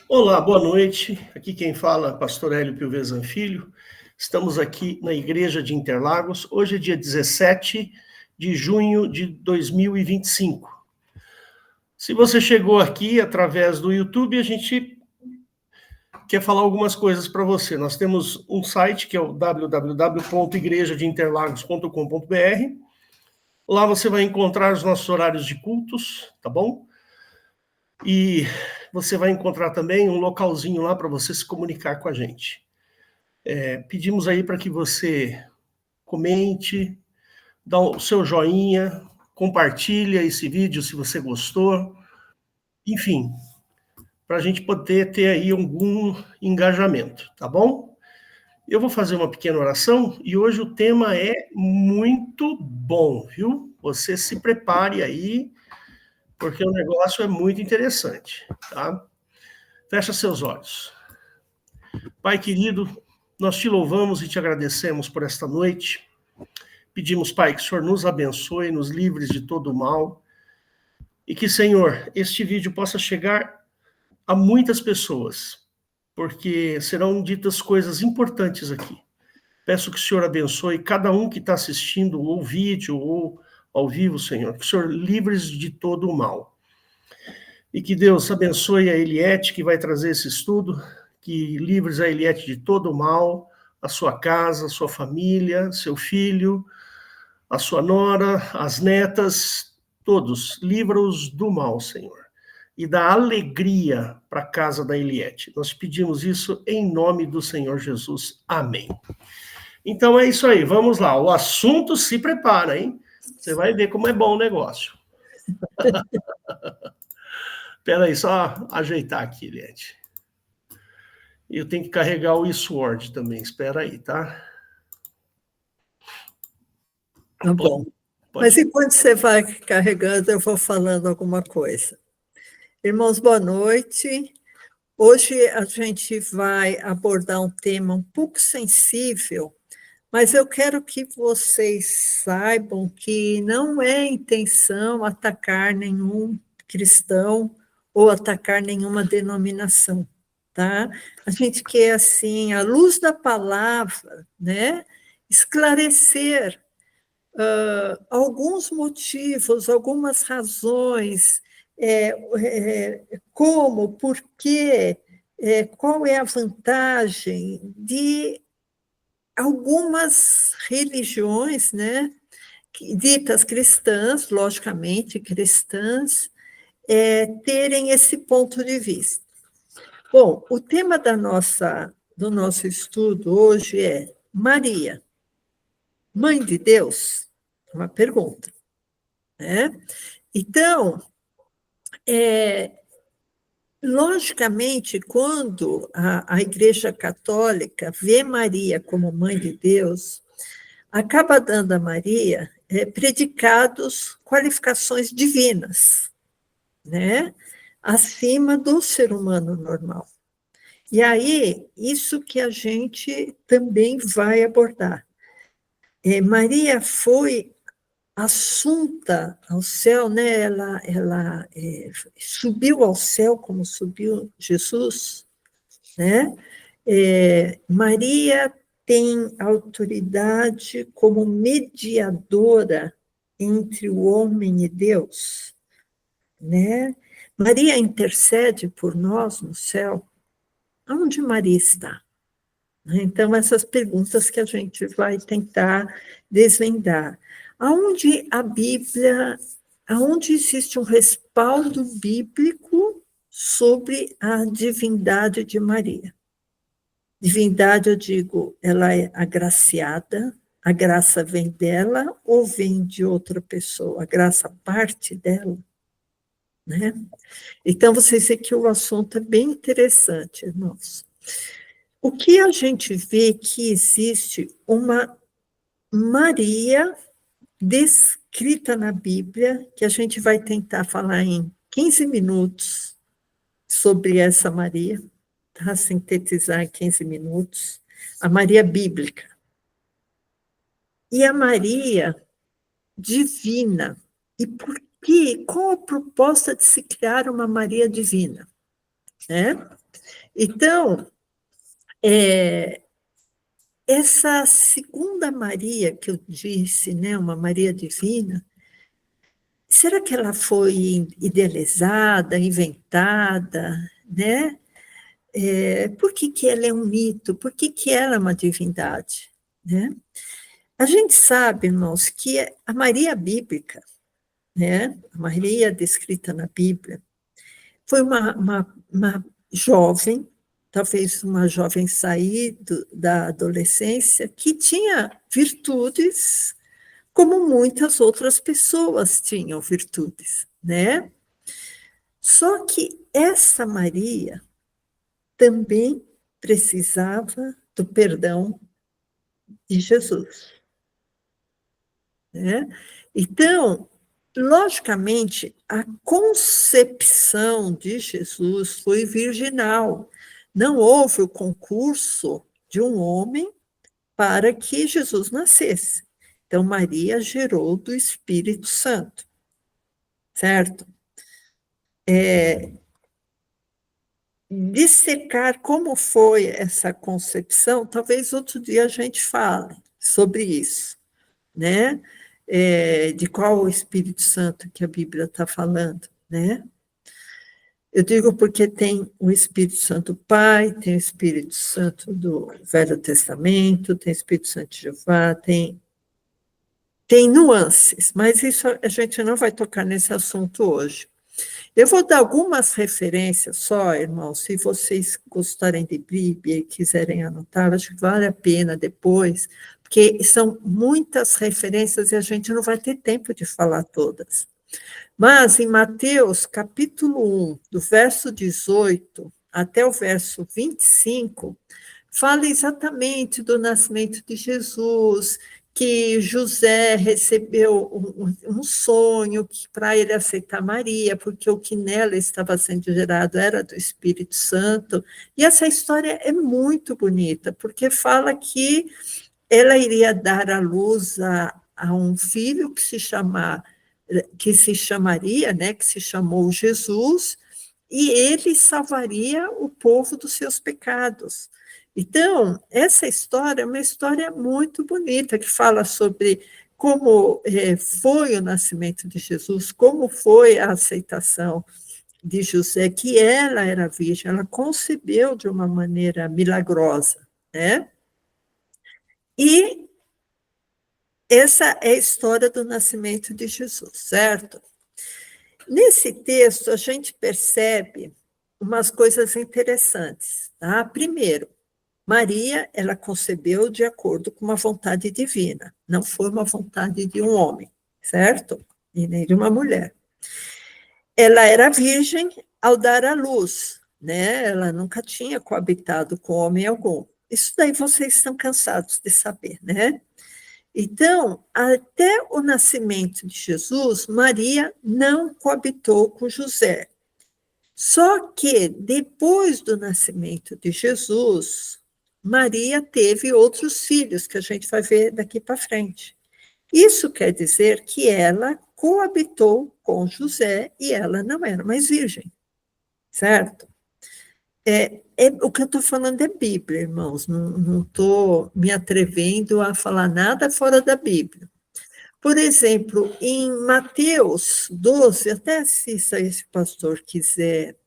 Olá, boa noite. Aqui quem fala é Pastor Hélio Pilvezan Filho. Estamos aqui na Igreja de Interlagos. Hoje é dia 17 de junho de 2025. Se você chegou aqui através do YouTube, a gente quer falar algumas coisas para você. Nós temos um site que é o www.igrejadeinterlagos.com.br. Lá você vai encontrar os nossos horários de cultos, tá bom? E você vai encontrar também um localzinho lá para você se comunicar com a gente. Pedimos aí para que você comente, dá o seu joinha, compartilha esse vídeo se você gostou, enfim, para a gente poder ter aí algum engajamento, tá bom? Eu vou fazer uma pequena oração e hoje o tema é muito bom, viu? Você se prepare aí, porque o negócio é muito interessante, tá? Fecha seus olhos. Pai querido, nós te louvamos e te agradecemos por esta noite. Pedimos, Pai, que o Senhor nos abençoe, nos livres de todo o mal, e que, Senhor, este vídeo possa chegar a muitas pessoas, porque serão ditas coisas importantes aqui. Peço que o Senhor abençoe cada um que está assistindo, ou vídeo, ou ao vivo, Senhor, que o Senhor livres de todo o mal. E que Deus abençoe a Eliette, que vai trazer esse estudo, que livres a Eliette de todo o mal, a sua casa, a sua família, seu filho, a sua nora, as netas, todos, livra-os do mal, Senhor, e dá alegria para a casa da Eliette. Nós pedimos isso em nome do Senhor Jesus. Amém. Então é isso aí, vamos lá. O assunto se prepara, hein? Você vai ver como é bom o negócio. Espera aí, só ajeitar aqui, Eliette. Eu tenho que carregar o eSword também, espera aí, tá? Tá bom. Mas enquanto você vai carregando, eu vou falando alguma coisa. Irmãos, boa noite. Hoje a gente vai abordar um tema um pouco sensível, mas eu quero que vocês saibam que não é intenção atacar nenhum cristão ou atacar nenhuma denominação, tá? A gente quer, assim, à luz da palavra, né, esclarecer alguns motivos, algumas razões, como, por quê, qual é a vantagem de algumas religiões, né, ditas cristãs, logicamente cristãs, terem esse ponto de vista. Bom, o tema do nosso estudo hoje é Maria, mãe de Deus? Uma pergunta, né? Então, logicamente, quando a Igreja Católica vê Maria como mãe de Deus, acaba dando a Maria predicados, qualificações divinas, né? Acima do ser humano normal. E aí, isso que a gente também vai abordar. Maria foi assunta ao céu, né? Ela subiu ao céu como subiu Jesus, né? Maria tem autoridade como mediadora entre o homem e Deus, né? Maria intercede por nós no céu. Onde Maria está? Então, essas perguntas que a gente vai tentar desvendar. Aonde a Bíblia, aonde existe um respaldo bíblico sobre a divindade de Maria? Divindade, eu digo, ela é agraciada, a graça vem dela ou vem de outra pessoa? A graça parte dela, né? Então, vocês veem que o assunto é bem interessante, irmãos. O que a gente vê que existe uma Maria descrita na Bíblia, que a gente vai tentar falar em 15 minutos sobre essa Maria, tá? Sintetizar em 15 minutos, a Maria bíblica. E a Maria divina. E qual a proposta de se criar uma Maria divina? Então, essa segunda Maria que eu disse, né, uma Maria divina, será que ela foi idealizada, inventada, né? Por que que ela é um mito? Por que que ela é uma divindade, né? A gente sabe, irmãos, que a Maria bíblica, né, a Maria descrita na Bíblia, foi uma jovem, talvez uma jovem saída da adolescência, que tinha virtudes como muitas outras pessoas tinham virtudes, né? Só que essa Maria também precisava do perdão de Jesus, né? Então, logicamente, a concepção de Jesus foi virginal. Não houve o concurso de um homem para que Jesus nascesse. Então, Maria gerou do Espírito Santo, certo? Dissecar como foi essa concepção, talvez outro dia a gente fale sobre isso, né? De qual o Espírito Santo que a Bíblia está falando, né? Eu digo porque tem o Espírito Santo Pai, tem o Espírito Santo do Velho Testamento, tem o Espírito Santo de Jeová, tem nuances, mas isso a gente não vai tocar nesse assunto hoje. Eu vou dar algumas referências só, irmãos, se vocês gostarem de Bíblia e quiserem anotar, acho que vale a pena depois, porque são muitas referências e a gente não vai ter tempo de falar todas. Mas em Mateus, capítulo 1, do verso 18 até o verso 25, fala exatamente do nascimento de Jesus, que José recebeu um sonho para ele aceitar Maria, porque o que nela estava sendo gerado era do Espírito Santo. E essa história é muito bonita, porque fala que ela iria dar à luz a um filho que se chamaria, né, que se chamou Jesus, e ele salvaria o povo dos seus pecados. Então, essa história é uma história muito bonita, que fala sobre como foi o nascimento de Jesus, como foi a aceitação de José, que ela era virgem, ela concebeu de uma maneira milagrosa, né? E essa é a história do nascimento de Jesus, certo? Nesse texto, a gente percebe umas coisas interessantes, tá? Primeiro, Maria, ela concebeu de acordo com uma vontade divina, não foi uma vontade de um homem, certo? E nem de uma mulher. Ela era virgem ao dar à luz, né? Ela nunca tinha coabitado com homem algum. Isso daí vocês estão cansados de saber, né? Então, até o nascimento de Jesus, Maria não coabitou com José. Só que, depois do nascimento de Jesus, Maria teve outros filhos, que a gente vai ver daqui para frente. Isso quer dizer que ela coabitou com José e ela não era mais virgem, certo? O que eu estou falando é Bíblia, irmãos, não estou me atrevendo a falar nada fora da Bíblia. Por exemplo, em Mateus 12, até se esse pastor quiser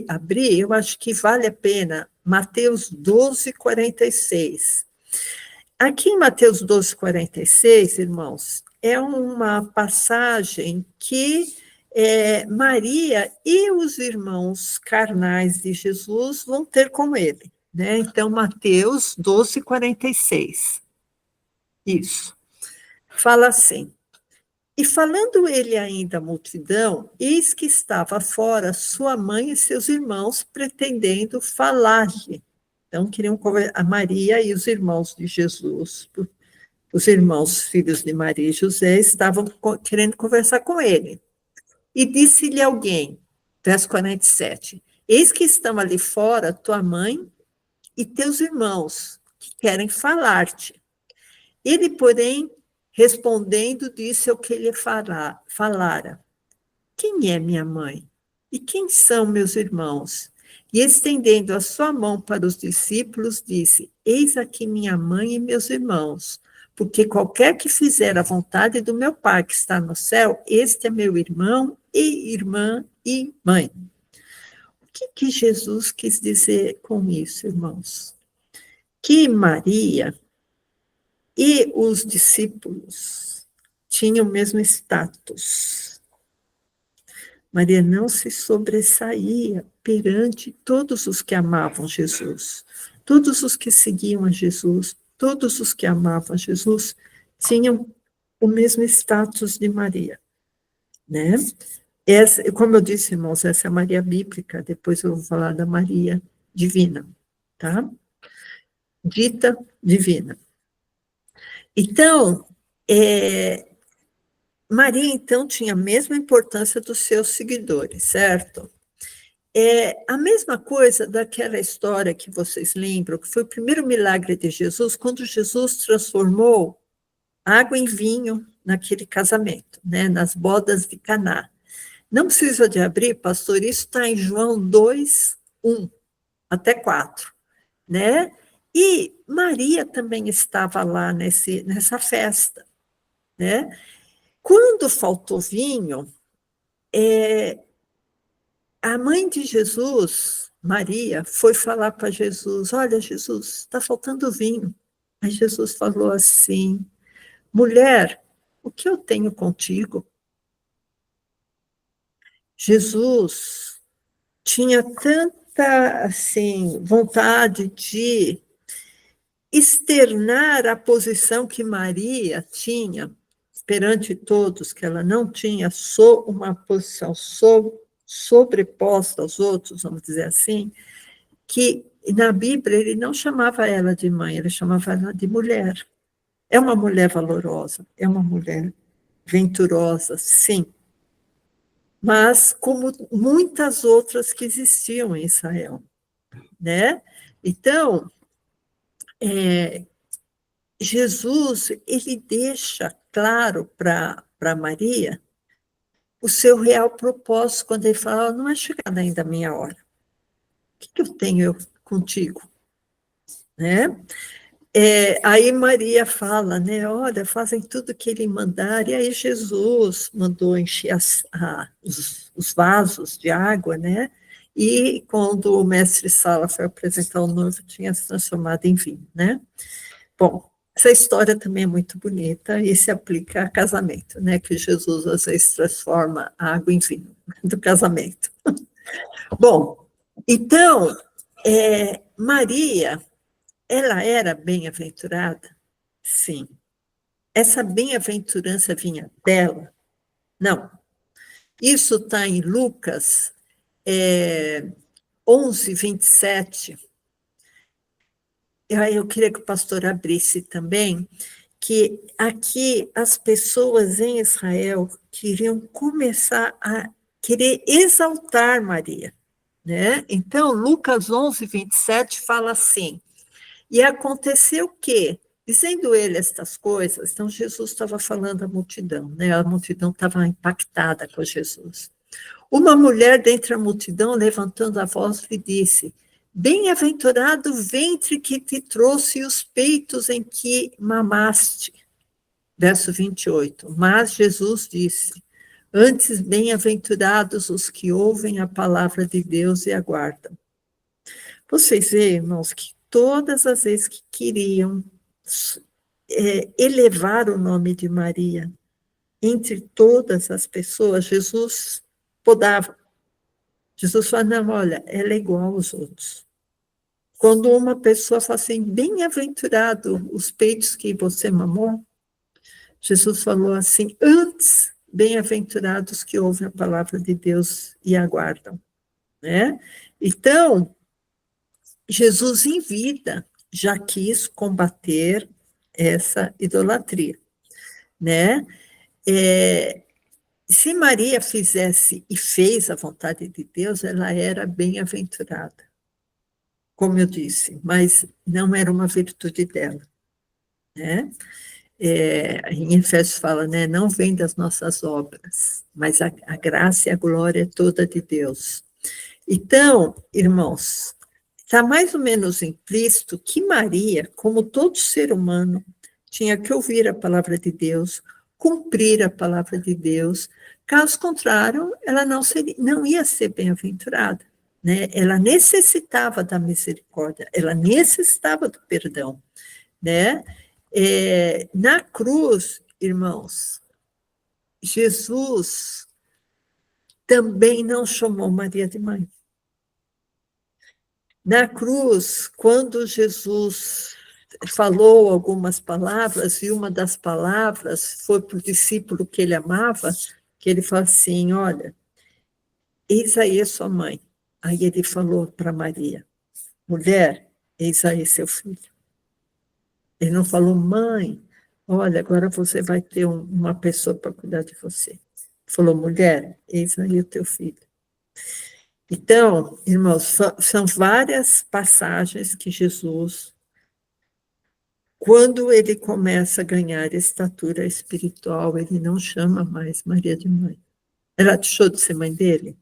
abrir, eu acho que vale a pena, Mateus 12, 46. Aqui em Mateus 12, 46, irmãos, é uma passagem que Maria e os irmãos carnais de Jesus vão ter com ele, né? Então, Mateus 12, 46. Isso. Fala assim: e falando ele ainda à multidão, eis que estava fora sua mãe e seus irmãos, pretendendo falar-lhe. Então, queriam conversar, a Maria e os irmãos de Jesus, os irmãos filhos de Maria e José, estavam querendo conversar com ele. E disse-lhe alguém, verso 47, eis que estão ali fora tua mãe e teus irmãos, que querem falar-te. Ele, porém, respondendo, disse ao que lhe falara: quem é minha mãe? E quem são meus irmãos? E estendendo a sua mão para os discípulos, disse: Eis aqui minha mãe e meus irmãos, porque qualquer que fizer a vontade do meu Pai que está no céu, este é meu irmão e irmã e mãe. O que Jesus quis dizer com isso, irmãos? Que Maria e os discípulos tinham o mesmo status. Maria não se sobressaía perante todos os que amavam Jesus. Todos os que seguiam a Jesus, todos os que amavam a Jesus, tinham o mesmo status de Maria, né? Essa, como eu disse, irmãos, essa é a Maria bíblica, depois eu vou falar da Maria divina, tá? Dita divina. Então, Maria, então, tinha a mesma importância dos seus seguidores, certo? A mesma coisa daquela história que vocês lembram, que foi o primeiro milagre de Jesus, quando Jesus transformou água em vinho naquele casamento, né, nas bodas de Caná. Não precisa de abrir, pastor, isso está em João 2, 1 até 4, né? E Maria também estava lá nessa festa, né? Quando faltou vinho, a mãe de Jesus, Maria, foi falar para Jesus: Olha, Jesus, está faltando vinho. Aí Jesus falou assim: Mulher, o que eu tenho contigo? Jesus tinha tanta, assim, vontade de externar a posição que Maria tinha perante todos, que ela não tinha uma posição sobreposta aos outros, vamos dizer assim, que na Bíblia ele não chamava ela de mãe, ele chamava ela de mulher. É uma mulher valorosa, é uma mulher venturosa, sim, mas como muitas outras que existiam em Israel, né? Então, Jesus, ele deixa claro para Maria o seu real propósito, quando ele fala: não é chegada ainda a minha hora. O que eu tenho contigo? Né? Aí Maria fala, né? Olha, fazem tudo que ele mandar. E aí Jesus mandou encher os vasos de água, né? E quando o mestre Sala foi apresentar o noivo, tinha se transformado em vinho, né? Bom, essa história também é muito bonita e se aplica a casamento, né? Que Jesus às vezes transforma a água em vinho do casamento. Bom, então, Maria, ela era bem-aventurada? Sim. Essa bem-aventurança vinha dela? Não. Isso está em Lucas 11, 27. Eu queria que o pastor abrisse também, que aqui as pessoas em Israel queriam começar a querer exaltar Maria, né? Então, Lucas 11, 27 fala assim: E aconteceu que, dizendo ele estas coisas, então Jesus estava falando à multidão, né? A multidão estava impactada com Jesus. Uma mulher dentre a multidão, levantando a voz, lhe disse: Bem-aventurado o ventre que te trouxe e os peitos em que mamaste. Verso 28. Mas Jesus disse: Antes, bem-aventurados os que ouvem a palavra de Deus e aguardam. Vocês veem, irmãos, que todas as vezes que queriam elevar o nome de Maria entre todas as pessoas, Jesus podava. Jesus fala: não, olha, ela é igual aos outros. Quando uma pessoa fala assim: bem-aventurado os peitos que você mamou, Jesus falou assim: antes, bem-aventurados que ouvem a palavra de Deus e aguardam, né? Então, Jesus em vida já quis combater essa idolatria, né? Se Maria fizesse e fez a vontade de Deus, ela era bem-aventurada, como eu disse, mas não era uma virtude dela, né? Em Efésios fala, né? Não vem das nossas obras, mas a graça e a glória é toda de Deus. Então, irmãos, está mais ou menos implícito que Maria, como todo ser humano, tinha que ouvir a palavra de Deus, cumprir a palavra de Deus, caso contrário, ela não ia ser bem-aventurada, né? Ela necessitava da misericórdia, ela necessitava do perdão, né? Na cruz, irmãos, Jesus também não chamou Maria de mãe. Na cruz, quando Jesus falou algumas palavras, e uma das palavras foi para o discípulo que ele amava, que ele falou assim, olha, eis aí a sua mãe. Aí ele falou para Maria, mulher, eis aí seu filho. Ele não falou, mãe, olha, agora você vai ter uma pessoa para cuidar de você. Ele falou, mulher, eis aí o teu filho. Então, irmãos, são várias passagens que Jesus, quando ele começa a ganhar estatura espiritual, ele não chama mais Maria de mãe. Ela deixou de ser mãe dele?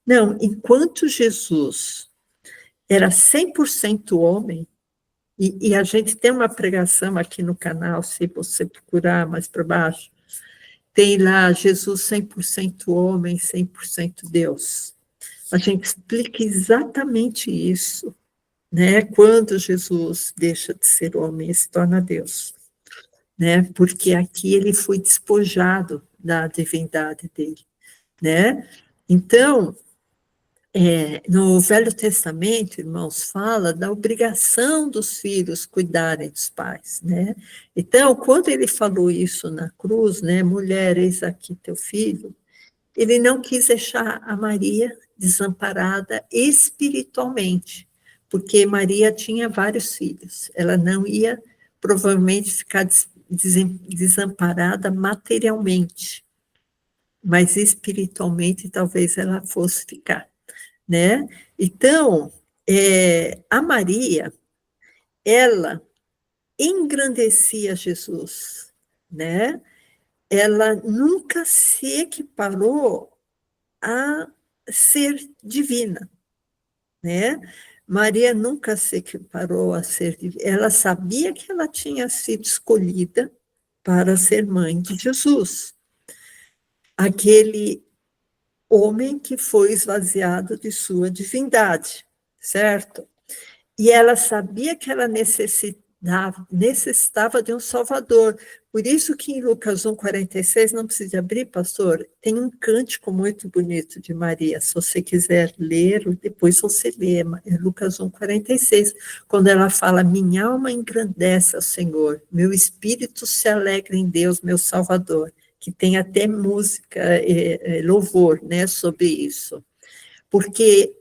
Não, enquanto Jesus era 100% homem, e a gente tem uma pregação aqui no canal, se você procurar mais para baixo, tem lá Jesus 100% homem, 100% Deus. A gente explica exatamente isso, né? Quando Jesus deixa de ser homem e se torna Deus, né? Porque aqui ele foi despojado da divindade dele, né? Então, no Velho Testamento, irmãos, fala da obrigação dos filhos cuidarem dos pais, né? Então, quando ele falou isso na cruz, né? Mulher, eis aqui teu filho, ele não quis deixar a Maria desamparada espiritualmente, porque Maria tinha vários filhos, ela não ia provavelmente ficar desamparada materialmente, mas espiritualmente talvez ela fosse ficar, né? Então, a Maria, ela engrandecia Jesus, né? Ela nunca se equiparou a ser divina, né? Maria nunca se equiparou a ser divina. Ela sabia que ela tinha sido escolhida para ser mãe de Jesus, aquele homem que foi esvaziado de sua divindade, certo? E ela sabia que ela necessitava de um Salvador. Por isso que em Lucas 1,46, não precisa abrir, pastor, tem um cântico muito bonito de Maria. Se você quiser ler, depois você lê, é Lucas 1,46, quando ela fala, minha alma engrandece ao Senhor, meu espírito se alegra em Deus, meu Salvador, que tem até música, louvor, né, sobre isso. Porque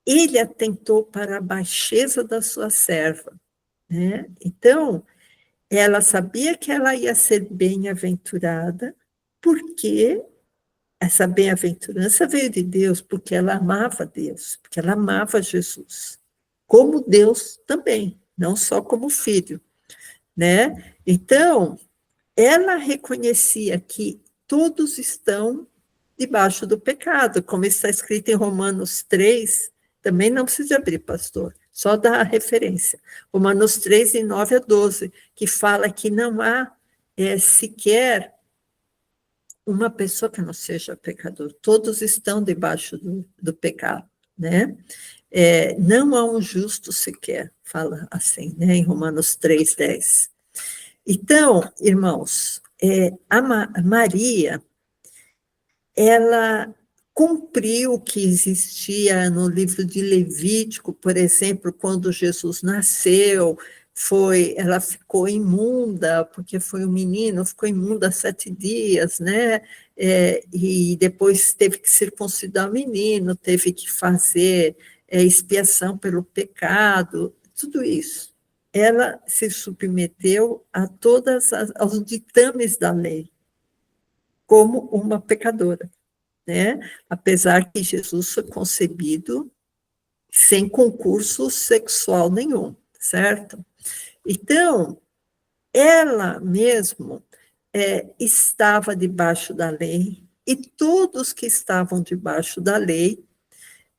ele atentou para a baixeza da sua serva, né? Então, ela sabia que ela ia ser bem-aventurada, porque essa bem-aventurança veio de Deus, porque ela amava Deus, porque ela amava Jesus, como Deus também, não só como filho, né? Então, ela reconhecia que todos estão debaixo do pecado, como está escrito em Romanos 3, também não precisa abrir, pastor, só dá a referência. Romanos 3, de 9 a 12, que fala que não há sequer uma pessoa que não seja pecador, todos estão debaixo do pecado, né? Não há um justo sequer, fala assim, né, em Romanos 3, 10. Então, irmãos, a Maria, ela cumpriu o que existia no livro de Levítico, por exemplo, quando Jesus nasceu, ela ficou imunda, porque foi um menino, ficou imunda 7 dias, né? E depois teve que circuncidar o menino, teve que fazer expiação pelo pecado, tudo isso. Ela se submeteu a aos ditames da lei, como uma pecadora, né? Apesar que Jesus foi concebido sem concurso sexual nenhum, certo? Então, ela mesmo estava debaixo da lei, e todos que estavam debaixo da lei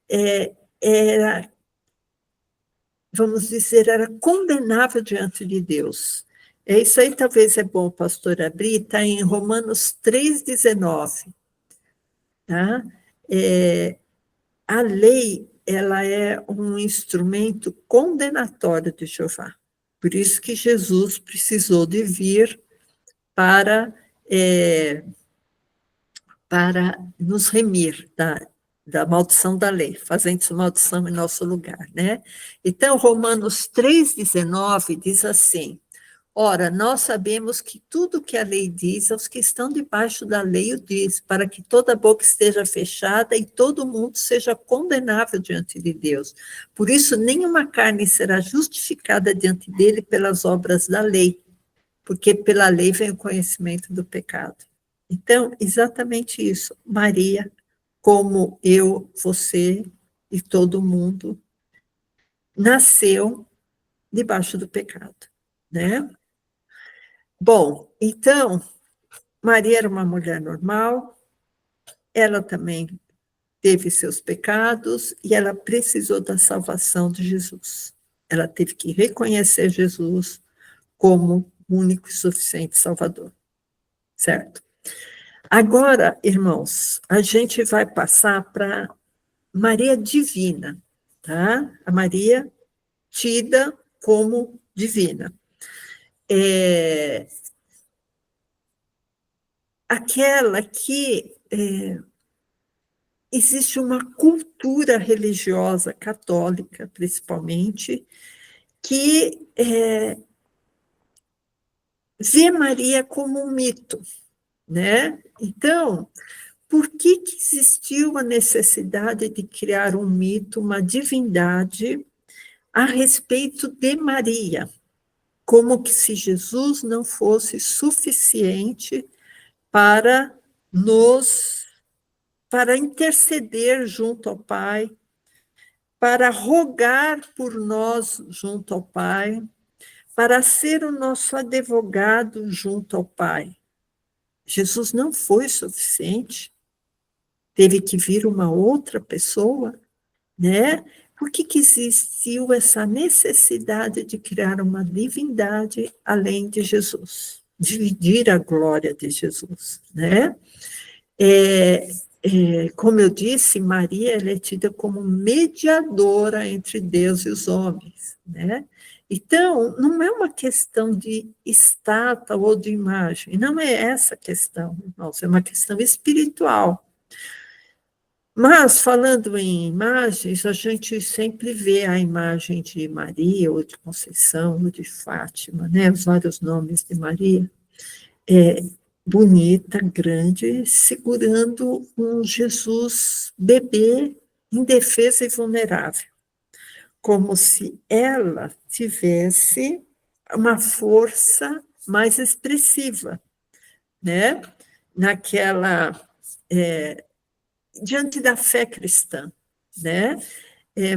era, vamos dizer, era condenável diante de Deus. Isso aí talvez é bom, pastor, abrir, está em Romanos 3,19. Tá? A lei, ela é um instrumento condenatório de Jeová. Por isso que Jesus precisou de vir para nos remir da maldição da lei, fazendo essa maldição em nosso lugar, né? Então, Romanos 3,19 diz assim: ora, nós sabemos que tudo que a lei diz, aos que estão debaixo da lei o diz, para que toda boca esteja fechada e todo mundo seja condenável diante de Deus. Por isso, nenhuma carne será justificada diante dele pelas obras da lei, porque pela lei vem o conhecimento do pecado. Então, exatamente isso. Maria, como eu, você e todo mundo, nasceu debaixo do pecado, né? Bom, então, Maria era uma mulher normal, ela também teve seus pecados e ela precisou da salvação de Jesus. Ela teve que reconhecer Jesus como único e suficiente Salvador, certo? Agora, irmãos, a gente vai passar para Maria Divina, tá? A Maria tida como divina. Aquela que existe uma cultura religiosa católica, principalmente, que vê Maria como um mito, né? Então, por que existiu a necessidade de criar um mito, uma divindade a respeito de Maria? Como que se Jesus não fosse suficiente para interceder junto ao Pai, para rogar por nós junto ao Pai, para ser o nosso advogado junto ao Pai. Jesus não foi suficiente, teve que vir uma outra pessoa, né? Por que existiu essa necessidade de criar uma divindade além de Jesus? Dividir a glória de Jesus, né? Como eu disse, Maria ela é tida como mediadora entre Deus e os homens, né? Então, não é uma questão de estátua ou de imagem, não é essa a questão, irmãos, é uma questão espiritual. Mas, falando em imagens, a gente sempre vê a imagem de Maria, ou de Conceição, ou de Fátima, né? Os vários nomes de Maria. Bonita, grande, segurando um Jesus bebê, indefeso e vulnerável, como se ela tivesse uma força mais expressiva, né? Diante da fé cristã, né?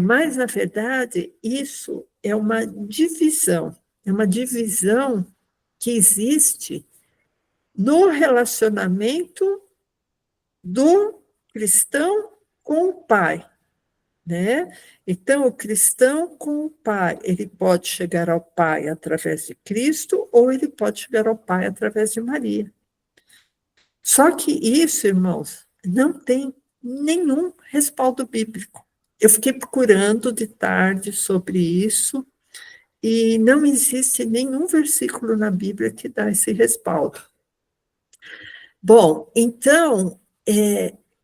Mas, na verdade, isso é uma divisão que existe no relacionamento do cristão com o Pai, né? Então, o cristão com o Pai, ele pode chegar ao Pai através de Cristo ou ele pode chegar ao Pai através de Maria. Só que isso, irmãos, não tem nenhum respaldo bíblico. Eu fiquei procurando de tarde sobre isso e não existe nenhum versículo na Bíblia que dá esse respaldo. Bom, então,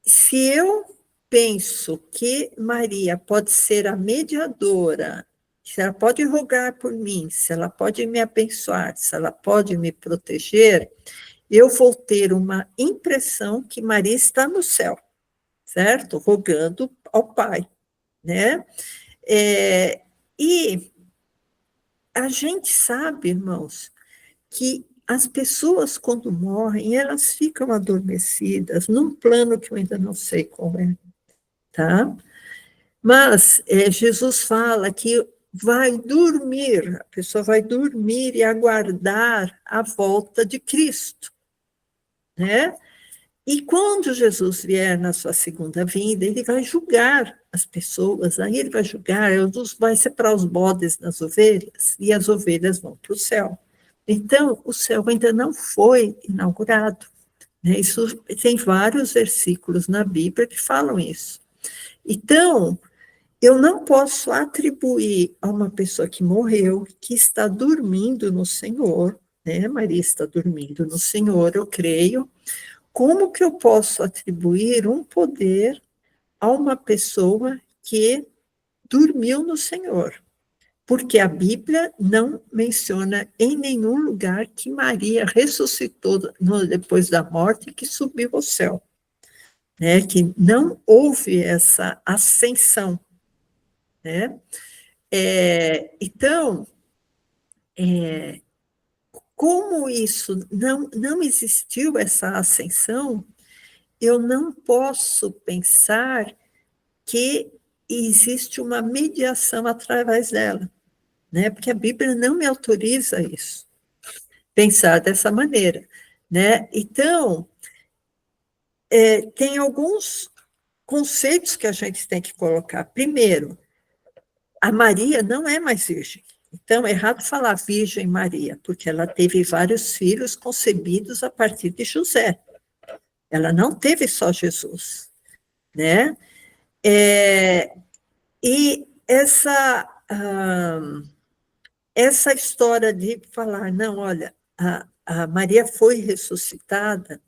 se eu penso que Maria pode ser a mediadora, se ela pode rogar por mim, se ela pode me abençoar, se ela pode me proteger, eu vou ter uma impressão que Maria está no céu, certo? Rogando ao Pai, né? E a gente sabe, irmãos, que as pessoas, quando morrem, elas ficam adormecidas num plano que eu ainda não sei qual é, tá? Mas Jesus fala que vai dormir, a pessoa vai dormir e aguardar a volta de Cristo, né? E quando Jesus vier na sua segunda vinda, ele vai julgar as pessoas, aí ele vai julgar, vai separar os bodes das ovelhas, e as ovelhas vão para o céu. Então, o céu ainda não foi inaugurado. Né? Isso tem vários versículos na Bíblia que falam isso. Então, eu não posso atribuir a uma pessoa que morreu, que está dormindo no Senhor, né? Maria está dormindo no Senhor, eu creio. Como que eu posso atribuir um poder a uma pessoa que dormiu no Senhor? Porque a Bíblia não menciona em nenhum lugar que Maria ressuscitou depois da morte e que subiu ao céu. Né? Que não houve essa ascensão. Né? Então, como isso não existiu, essa ascensão, eu não posso pensar que existe uma mediação através dela, né? Porque a Bíblia não me autoriza isso, pensar dessa maneira, né? Então, tem alguns conceitos que a gente tem que colocar. Primeiro, a Maria não é mais virgem. Então, é errado falar Virgem Maria, porque ela teve vários filhos concebidos a partir de José. Ela não teve só Jesus, né? E essa história de falar, não, olha, a Maria foi ressuscitada,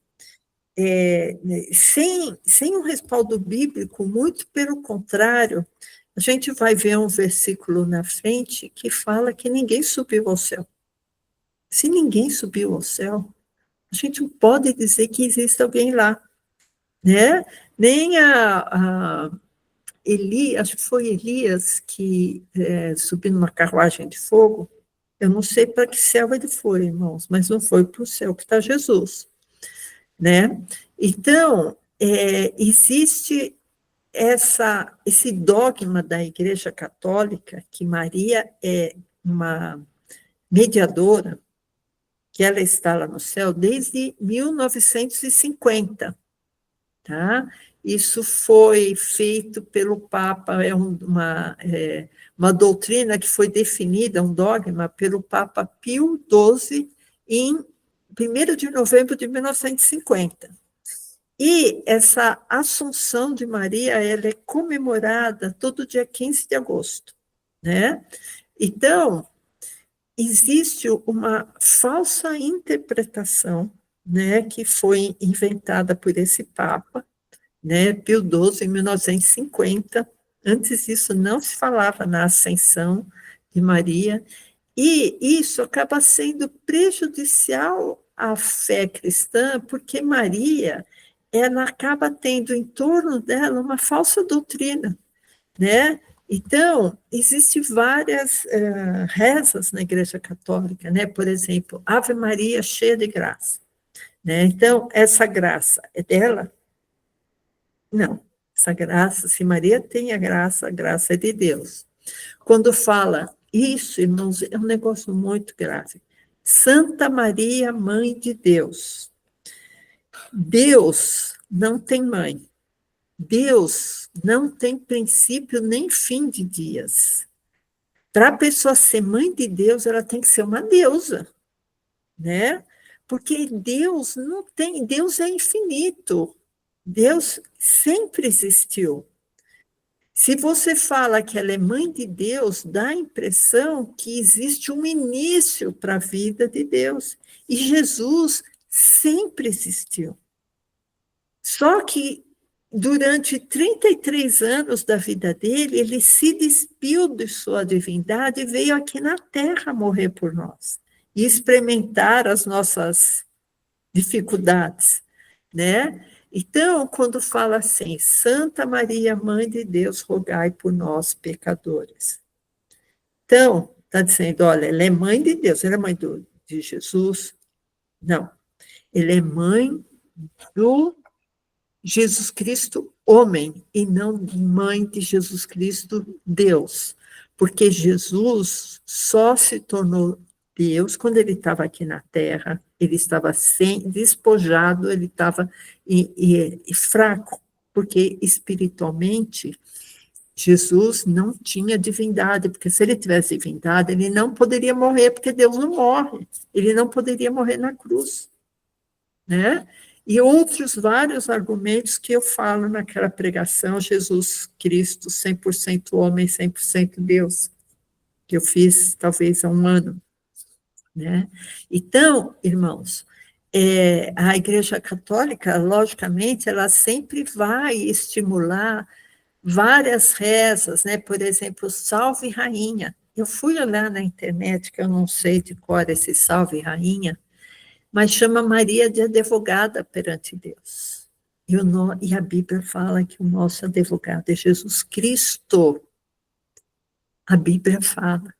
sem um respaldo bíblico, muito pelo contrário, a gente vai ver um versículo na frente que fala que ninguém subiu ao céu. Se ninguém subiu ao céu, a gente não pode dizer que existe alguém lá, né? Nem acho que foi Elias que subiu numa carruagem de fogo. Eu não sei para que céu ele foi, irmãos, mas não foi para o céu que está Jesus, né? Então, existe esse dogma da Igreja Católica que Maria é uma mediadora, que ela está lá no céu desde 1950, tá? Isso foi feito pelo Papa, uma doutrina que foi definida, um dogma, pelo Papa Pio XII em 1º de novembro de 1950. E essa Assunção de Maria, ela é comemorada todo dia 15 de agosto, né? Então, existe uma falsa interpretação, né, que foi inventada por esse Papa, né, Pio XII, em 1950. Antes disso, não se falava na ascensão de Maria, e isso acaba sendo prejudicial à fé cristã, porque Maria, ela acaba tendo em torno dela uma falsa doutrina, né? Então, existem várias rezas na Igreja Católica, né? Por exemplo, Ave Maria, cheia de graça. Né? Então, essa graça é dela? Não. Essa graça, se Maria tem a graça é de Deus. Quando fala isso, irmãos, é um negócio muito grave. Santa Maria, Mãe de Deus. Deus não tem mãe. Deus não tem princípio nem fim de dias. Para a pessoa ser mãe de Deus, ela tem que ser uma deusa, né? Porque Deus não tem, Deus é infinito. Deus sempre existiu. Se você fala que ela é mãe de Deus, dá a impressão que existe um início para a vida de Deus. E Jesus sempre existiu. Só que durante 33 anos da vida dele, ele se despiu de sua divindade e veio aqui na Terra morrer por nós e experimentar as nossas dificuldades, né? Então, quando fala assim, Santa Maria, Mãe de Deus, rogai por nós, pecadores. Então, está dizendo, olha, ela é mãe de Deus, ela é mãe de Jesus? Não, ela é mãe do Jesus Cristo, homem, e não mãe de Jesus Cristo, Deus. Porque Jesus só se tornou Deus quando ele estava aqui na Terra, ele estava despojado, ele estava e fraco, porque espiritualmente Jesus não tinha divindade, porque se ele tivesse divindade, ele não poderia morrer, porque Deus não morre, ele não poderia morrer na cruz, né? E outros vários argumentos que eu falo naquela pregação, Jesus Cristo, 100% homem, 100% Deus, que eu fiz talvez há um ano, né? Então, irmãos, a Igreja Católica, logicamente, ela sempre vai estimular várias rezas, né? Por exemplo, Salve Rainha. Eu fui olhar na internet, que eu não sei de cor esse Salve Rainha, mas chama Maria de advogada perante Deus. E a Bíblia fala que o nosso advogado é Jesus Cristo. A Bíblia fala,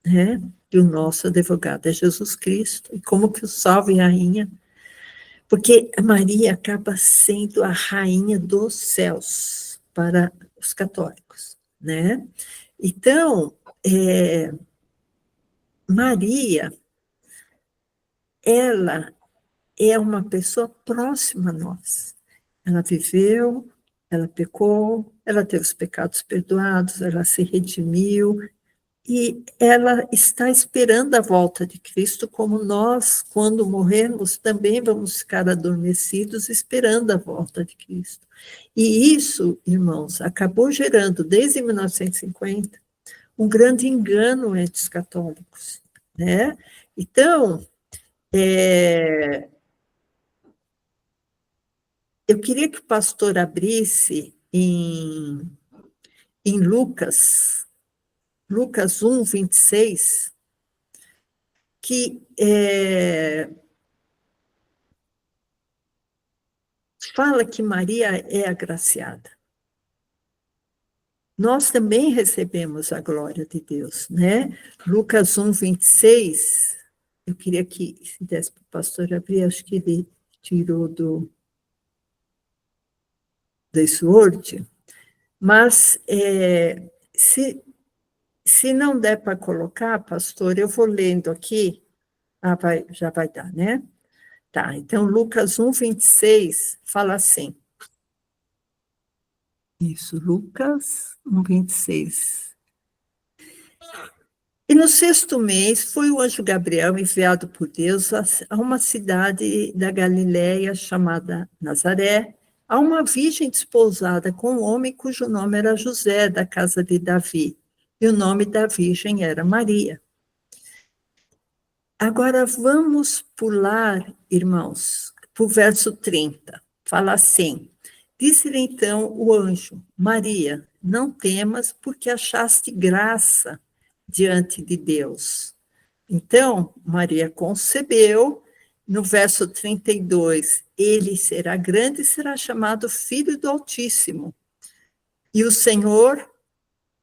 né? Que o nosso advogado é Jesus Cristo. E como que o Salve Rainha? Porque a Maria acaba sendo a rainha dos céus para os católicos, né? Então, Maria, ela é uma pessoa próxima a nós. Ela viveu, ela pecou, ela teve os pecados perdoados, ela se redimiu, e ela está esperando a volta de Cristo, como nós, quando morrermos, também vamos ficar adormecidos esperando a volta de Cristo. E isso, irmãos, acabou gerando, desde 1950, um grande engano entre os católicos, né? Então, eu queria que o pastor abrisse em Lucas 1, 26, que fala que Maria é agraciada. Nós também recebemos a glória de Deus, né? Lucas 1, 26, eu queria que, se desse para o pastor abrir, acho que ele tirou do Word, mas se não der para colocar, pastor, eu vou lendo aqui, já vai dar, né? Tá, então Lucas 1, 26 fala assim, isso, Lucas 1, 26. E no 6º mês foi o anjo Gabriel enviado por Deus a uma cidade da Galiléia chamada Nazaré, a uma virgem desposada com um homem cujo nome era José, da casa de Davi. E o nome da virgem era Maria. Agora vamos pular, irmãos, para o verso 30. Fala assim, disse-lhe então o anjo, Maria, não temas, porque achaste graça diante de Deus. Então, Maria concebeu, no verso 32, ele será grande e será chamado Filho do Altíssimo. E o Senhor,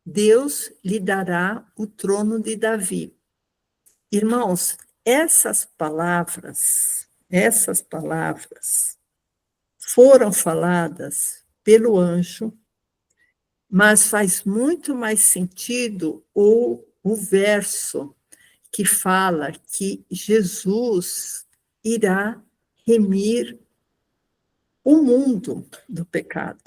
Deus, lhe dará o trono de Davi. Irmãos, essas palavras foram faladas pelo anjo, mas faz muito mais sentido o verso que fala que Jesus irá remir o mundo do pecado,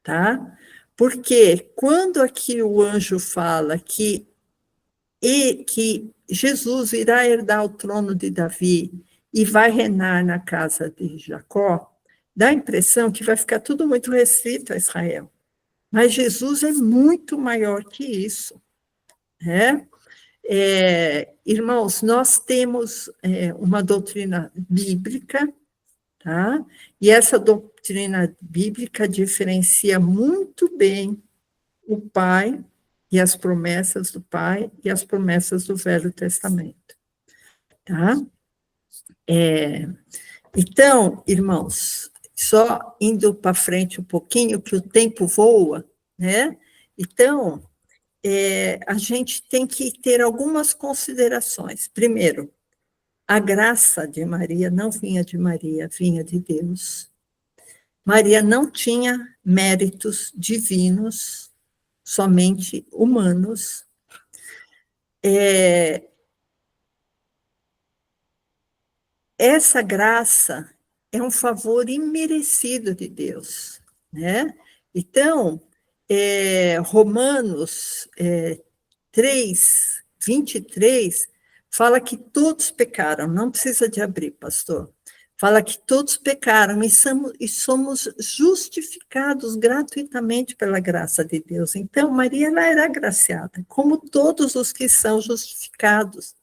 tá? Porque quando aqui o anjo fala que Jesus irá herdar o trono de Davi e vai reinar na casa de Jacó, dá a impressão que vai ficar tudo muito restrito a Israel. Mas Jesus é muito maior que isso, né? Irmãos, nós temos uma doutrina bíblica, tá? E essa doutrina bíblica diferencia muito bem o Pai e as promessas do Pai e as promessas do Velho Testamento, tá? Então, irmãos, só indo para frente um pouquinho, que o tempo voa, né? Então, a gente tem que ter algumas considerações. Primeiro, a graça de Maria não vinha de Maria, vinha de Deus. Maria não tinha méritos divinos, somente humanos. Essa graça é um favor imerecido de Deus, né? Então, Romanos 3, 23, fala que todos pecaram, não precisa de abrir, pastor. Fala que todos pecaram e somos justificados gratuitamente pela graça de Deus. Então, Maria, ela era agraciada, como todos os que são justificados,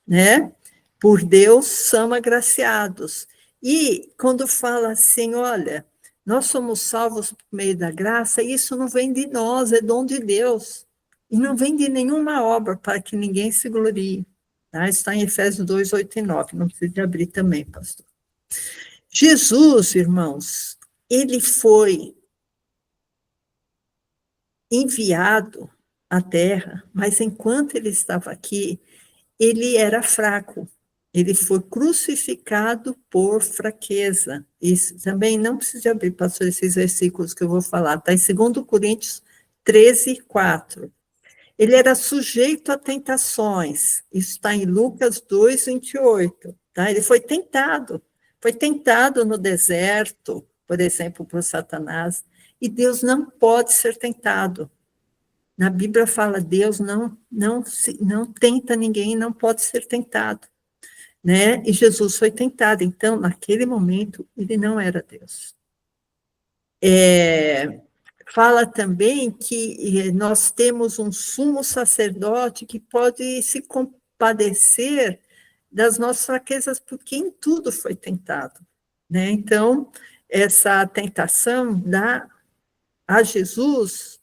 né? Por Deus são agraciados. E quando fala assim, olha, nós somos salvos por meio da graça, isso não vem de nós, é dom de Deus. E não vem de nenhuma obra para que ninguém se glorie. Tá? Está em Efésios 2, 8 e 9. Não precisa de abrir também, pastor. Jesus, irmãos, ele foi enviado à terra, mas enquanto ele estava aqui, ele era fraco. Ele foi crucificado por fraqueza. Isso também não precisa abrir, pastor, esses versículos que eu vou falar. Está em 2 Coríntios 13, 4. Ele era sujeito a tentações. Isso está em Lucas 2, 28. Tá? Ele foi tentado. Foi tentado no deserto, por exemplo, por Satanás. E Deus não pode ser tentado. Na Bíblia fala, Deus não tenta ninguém, não pode ser tentado. Né? E Jesus foi tentado. Então, naquele momento, ele não era Deus. Fala também que nós temos um sumo sacerdote que pode se compadecer das nossas fraquezas, porque em tudo foi tentado. Né? Então, essa tentação dá a Jesus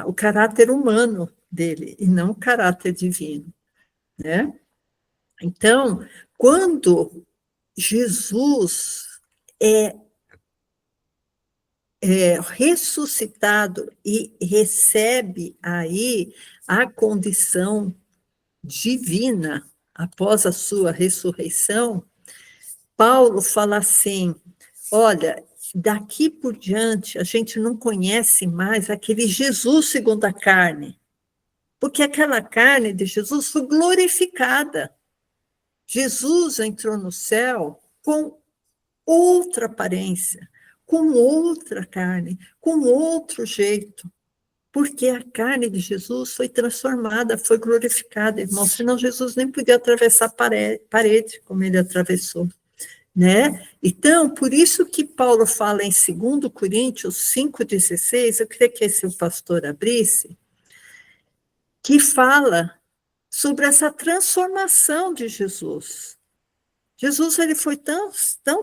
o caráter humano dele, e não o caráter divino. Né? Então, quando Jesus é ressuscitado e recebe aí a condição divina após a sua ressurreição, Paulo fala assim, olha, daqui por diante a gente não conhece mais aquele Jesus segundo a carne, porque aquela carne de Jesus foi glorificada. Jesus entrou no céu com outra aparência, com outra carne, com outro jeito, porque a carne de Jesus foi transformada, foi glorificada, irmão, senão Jesus nem podia atravessar a parede como ele atravessou, né? Então, por isso que Paulo fala em 2 Coríntios 5,16, eu queria que esse pastor abrisse, que fala sobre essa transformação de Jesus. Jesus ele foi tão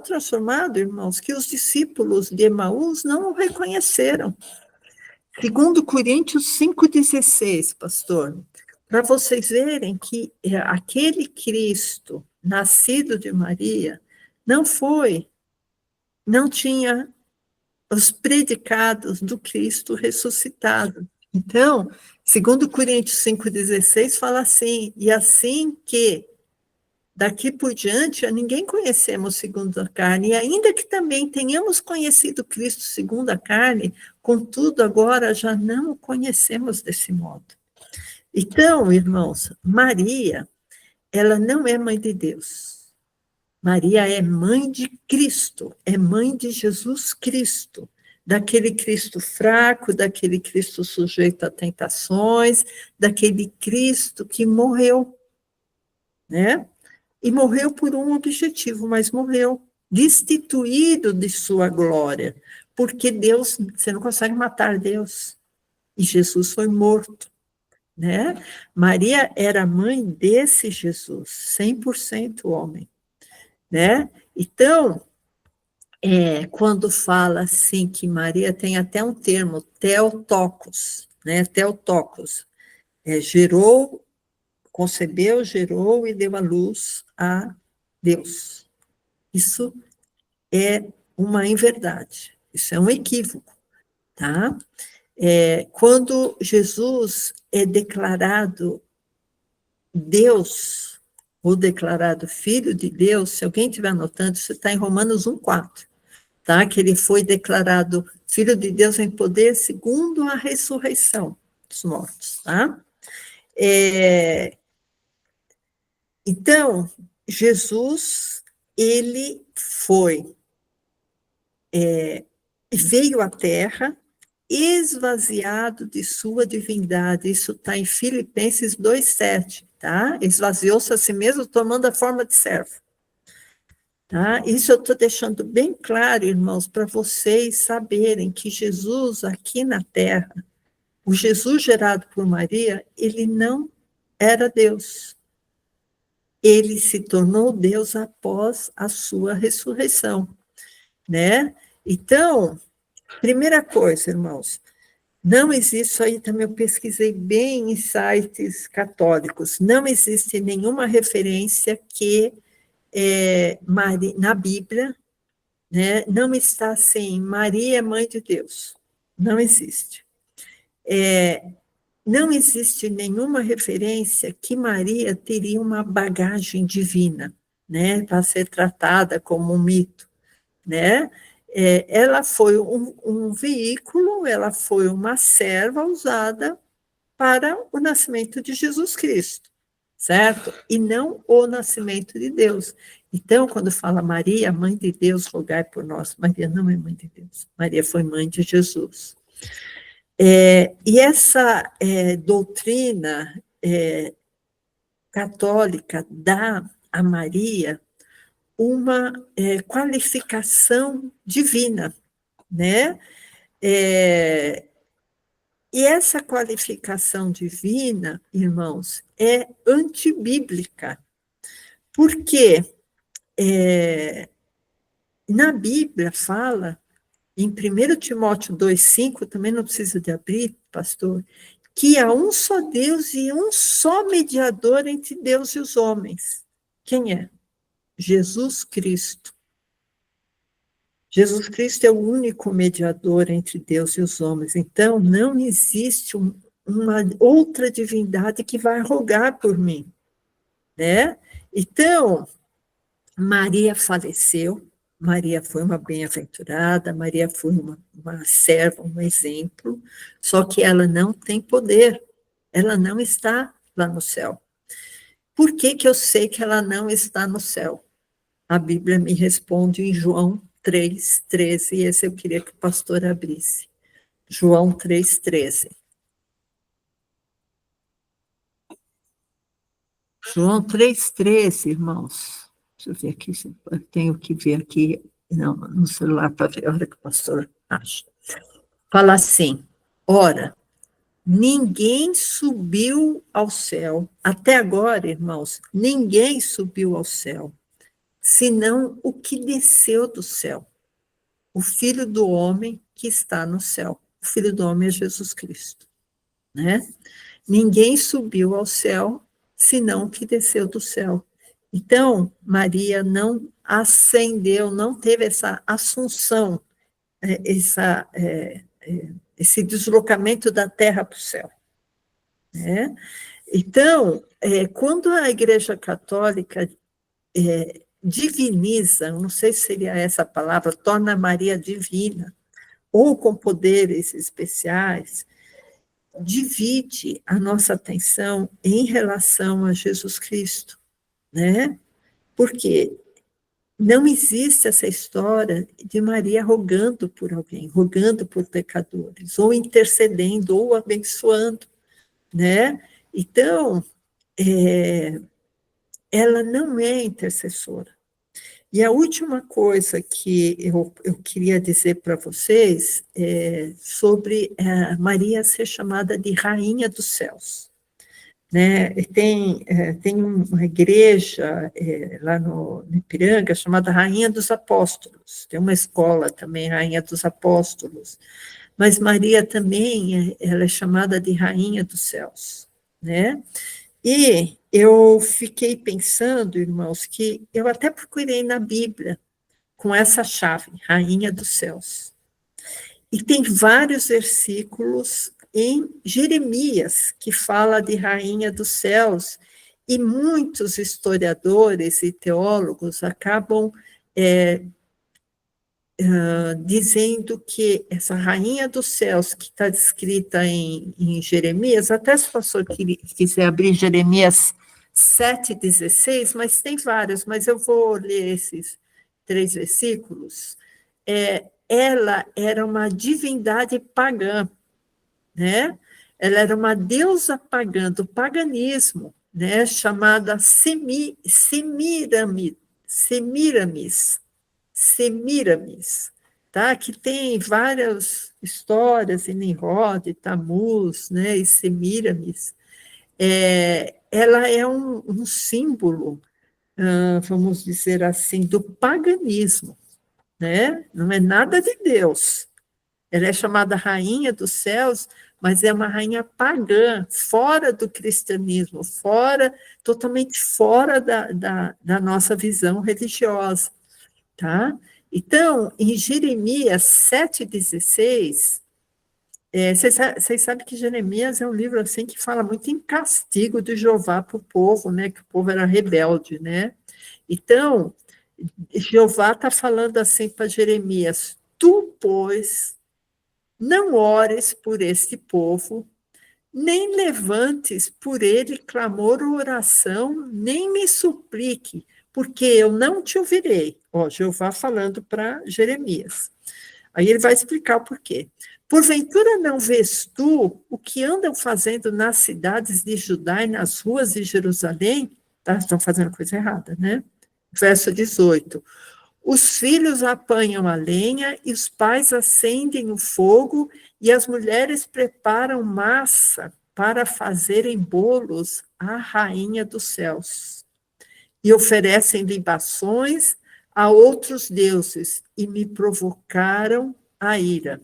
transformado, irmãos, que os discípulos de Emaús não o reconheceram. 2 Coríntios 5,16, pastor, para vocês verem que aquele Cristo nascido de Maria não tinha os predicados do Cristo ressuscitado. Então, 2 Coríntios 5,16 fala assim, e assim que daqui por diante, a ninguém conhecemos segundo a carne, e ainda que também tenhamos conhecido Cristo segundo a carne, contudo, agora já não o conhecemos desse modo. Então, irmãos, Maria, ela não é mãe de Deus. Maria é mãe de Cristo, é mãe de Jesus Cristo, daquele Cristo fraco, daquele Cristo sujeito a tentações, daquele Cristo que morreu, né? E morreu por um objetivo, mas morreu destituído de sua glória, porque Deus, você não consegue matar Deus, e Jesus foi morto, né? Maria era mãe desse Jesus, 100% homem, né? Então, quando fala assim que Maria tem até um termo, Theotokos, né? Theotokos, concebeu, gerou e deu à luz a Deus. Isso é uma inverdade, isso é um equívoco, tá? Quando Jesus é declarado Deus, ou declarado Filho de Deus, se alguém estiver anotando, isso está em Romanos 1,4, tá? Que ele foi declarado Filho de Deus em poder segundo a ressurreição dos mortos, tá? Então, Jesus ele veio à Terra esvaziado de sua divindade. Isso está em Filipenses 2,7, tá? Esvaziou-se a si mesmo, tomando a forma de servo. Tá? Isso eu estou deixando bem claro, irmãos, para vocês saberem que Jesus aqui na Terra, o Jesus gerado por Maria, ele não era Deus. Ele se tornou Deus após a sua ressurreição, né? Então, primeira coisa, irmãos, não existe, isso aí também eu pesquisei bem em sites católicos, não existe nenhuma referência que na Bíblia, né, não está assim, Maria é mãe de Deus, não existe. Não existe nenhuma referência que Maria teria uma bagagem divina, né, para ser tratada como um mito, né? Ela foi um veículo, ela foi uma serva usada para o nascimento de Jesus Cristo, certo? E não o nascimento de Deus. Então, quando fala Maria, mãe de Deus, rogai por nós, Maria não é mãe de Deus, Maria foi mãe de Jesus. E essa doutrina católica dá a Maria uma qualificação divina, né? E essa qualificação divina, irmãos, é antibíblica, porque na Bíblia fala, em 1 Timóteo 2,5, também não precisa de abrir, pastor, que há um só Deus e um só mediador entre Deus e os homens. Quem é? Jesus Cristo. Jesus Cristo é o único mediador entre Deus e os homens. Então, não existe uma outra divindade que vai rogar por mim, né? Então, Maria faleceu, Maria foi uma bem-aventurada, Maria foi uma serva, um exemplo, só que ela não tem poder, ela não está lá no céu. Por que que eu sei que ela não está no céu? A Bíblia me responde em João 3,13, e esse eu queria que o pastor abrisse. João 3,13. João 3,13, irmãos. Deixa eu ver aqui, eu tenho que ver aqui no celular para ver a hora que o pastor acha. Fala assim, ora, ninguém subiu ao céu, até agora, irmãos, ninguém subiu ao céu, senão o que desceu do céu, o Filho do Homem que está no céu. O Filho do Homem é Jesus Cristo, né? Ninguém subiu ao céu, senão o que desceu do céu. Então, Maria não ascendeu, não teve essa assunção, esse deslocamento da terra para o céu, né? Então, quando a Igreja Católica diviniza, não sei se seria essa a palavra, torna Maria divina, ou com poderes especiais, divide a nossa atenção em relação a Jesus Cristo, né? Porque não existe essa história de Maria rogando por alguém, rogando por pecadores, ou intercedendo, ou abençoando, né? Então, ela não é intercessora. E a última coisa que eu queria dizer para vocês é sobre Maria ser chamada de Rainha dos Céus. Né? Tem uma igreja lá no Ipiranga chamada Rainha dos Apóstolos, tem uma escola também, Rainha dos Apóstolos, mas Maria também ela é chamada de Rainha dos Céus, né? E eu fiquei pensando, irmãos, que eu até procurei na Bíblia com essa chave, Rainha dos Céus. E tem vários versículos em Jeremias que fala de Rainha dos Céus, e muitos historiadores e teólogos acabam dizendo que essa Rainha dos Céus, que está descrita em Jeremias, até se o pastor quiser abrir Jeremias 7,16, mas tem vários, mas eu vou ler esses 3 versículos. Ela era uma divindade pagã, né? Ela era uma deusa pagã do paganismo, né? Chamada Semiramis, tá? Que tem várias histórias em Nimrod, Tammuz, né? E Semiramis. Ela é um símbolo, vamos dizer assim, do paganismo, né? Não é nada de Deus. Ela é chamada rainha dos céus, mas é uma rainha pagã, fora do cristianismo, totalmente fora da nossa visão religiosa, tá? Então, em Jeremias 7,16, vocês sabem que Jeremias é um livro assim que fala muito em castigo de Jeová para o povo, né? Que o povo era rebelde, né? Então, Jeová está falando assim para Jeremias: tu, pois, não ores por este povo, nem levantes por ele clamor ou oração, nem me suplique, porque eu não te ouvirei. Ó, Jeová falando para Jeremias. Aí ele vai explicar o porquê. Porventura não vês tu o que andam fazendo nas cidades de Judá e nas ruas de Jerusalém? Tá? Estão fazendo coisa errada, né? Verso 18. Os filhos apanham a lenha e os pais acendem o fogo e as mulheres preparam massa para fazerem bolos à rainha dos céus. E oferecem libações a outros deuses e me provocaram a ira.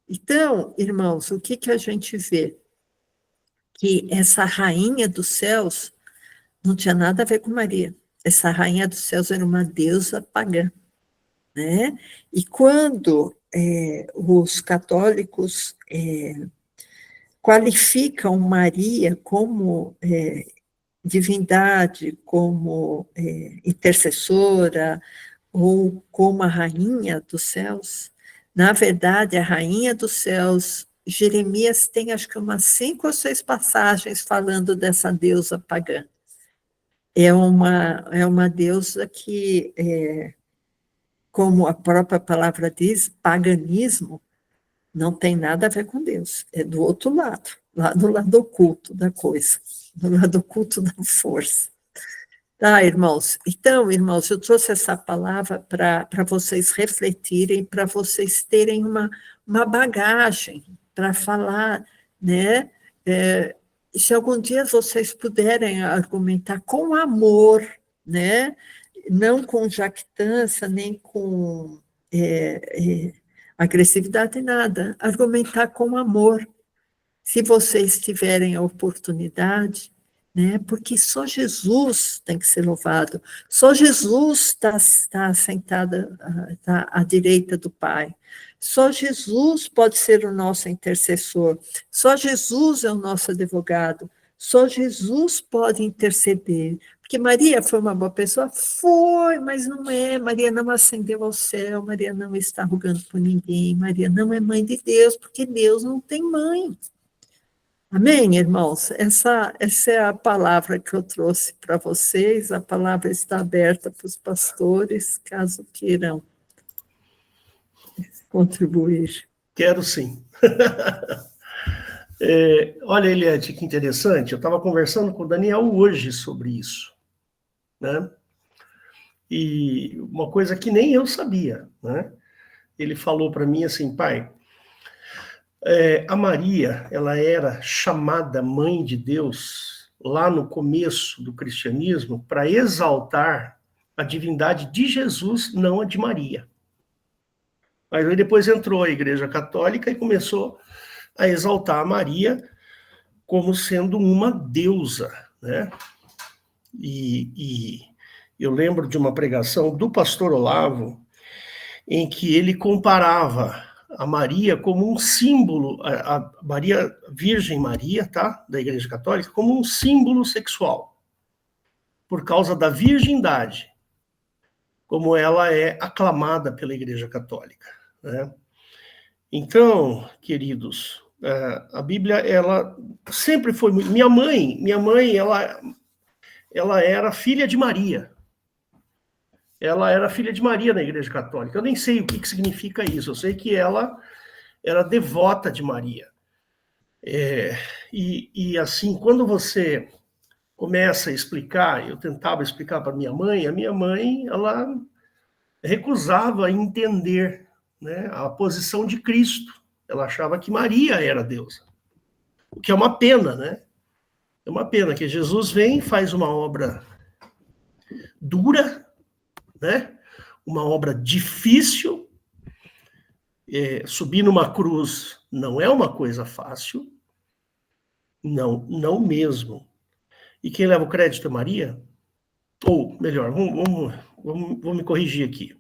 Então, irmãos, o que a gente vê? Que essa rainha dos céus não tinha nada a ver com Maria. Essa rainha dos céus era uma deusa pagã, né? E quando os católicos qualificam Maria como divindade, como intercessora, ou como a rainha dos céus, na verdade, a rainha dos céus, Jeremias tem acho que umas 5 ou 6 passagens falando dessa deusa pagã. É uma deusa que, como a própria palavra diz, paganismo, não tem nada a ver com Deus, é do outro lado, lá do lado oculto da coisa, do lado oculto da força. Tá, irmãos? Então, irmãos, eu trouxe essa palavra para vocês refletirem, para vocês terem uma bagagem para falar, né? Se algum dia vocês puderem argumentar com amor, né? Não com jactância, nem com agressividade, nada. Argumentar com amor. Se vocês tiverem a oportunidade, né? Porque só Jesus tem que ser louvado, só Jesus está sentado à direita do Pai, só Jesus pode ser o nosso intercessor, só Jesus é o nosso advogado, só Jesus pode interceder, porque Maria foi uma boa pessoa? Foi, mas não é, Maria não ascendeu ao céu, Maria não está rogando por ninguém, Maria não é mãe de Deus, porque Deus não tem mãe. Amém, irmãos? Essa é a palavra que eu trouxe para vocês. A palavra está aberta para os pastores, caso queiram contribuir. Quero sim. Olha, Eliette, que interessante. Eu estava conversando com o Daniel hoje sobre isso, né? E uma coisa que nem eu sabia, né? Ele falou para mim assim, pai, a Maria, ela era chamada mãe de Deus lá no começo do cristianismo para exaltar a divindade de Jesus, não a de Maria. Mas aí depois entrou a Igreja Católica e começou a exaltar a Maria como sendo uma deusa, né? E eu lembro de uma pregação do pastor Olavo, em que ele comparava a Maria como um símbolo, a Maria, Virgem Maria, tá? Da Igreja Católica, como um símbolo sexual, por causa da virgindade, como ela é aclamada pela Igreja Católica, né? Então, queridos, a Bíblia, ela sempre foi muito. Minha mãe, ela era filha de Maria. Ela era filha de Maria na Igreja Católica. Eu nem sei o que significa isso. Eu sei que ela era devota de Maria. E assim, quando você começa a explicar, eu tentava explicar para a minha mãe, ela recusava entender, né, a posição de Cristo. Ela achava que Maria era deusa. O que é uma pena, né? É uma pena que Jesus vem, faz uma obra dura, né? Uma obra difícil. Subir numa cruz não é uma coisa fácil. Não, não mesmo. E quem leva o crédito é Maria? Ou, melhor, vamos me corrigir aqui.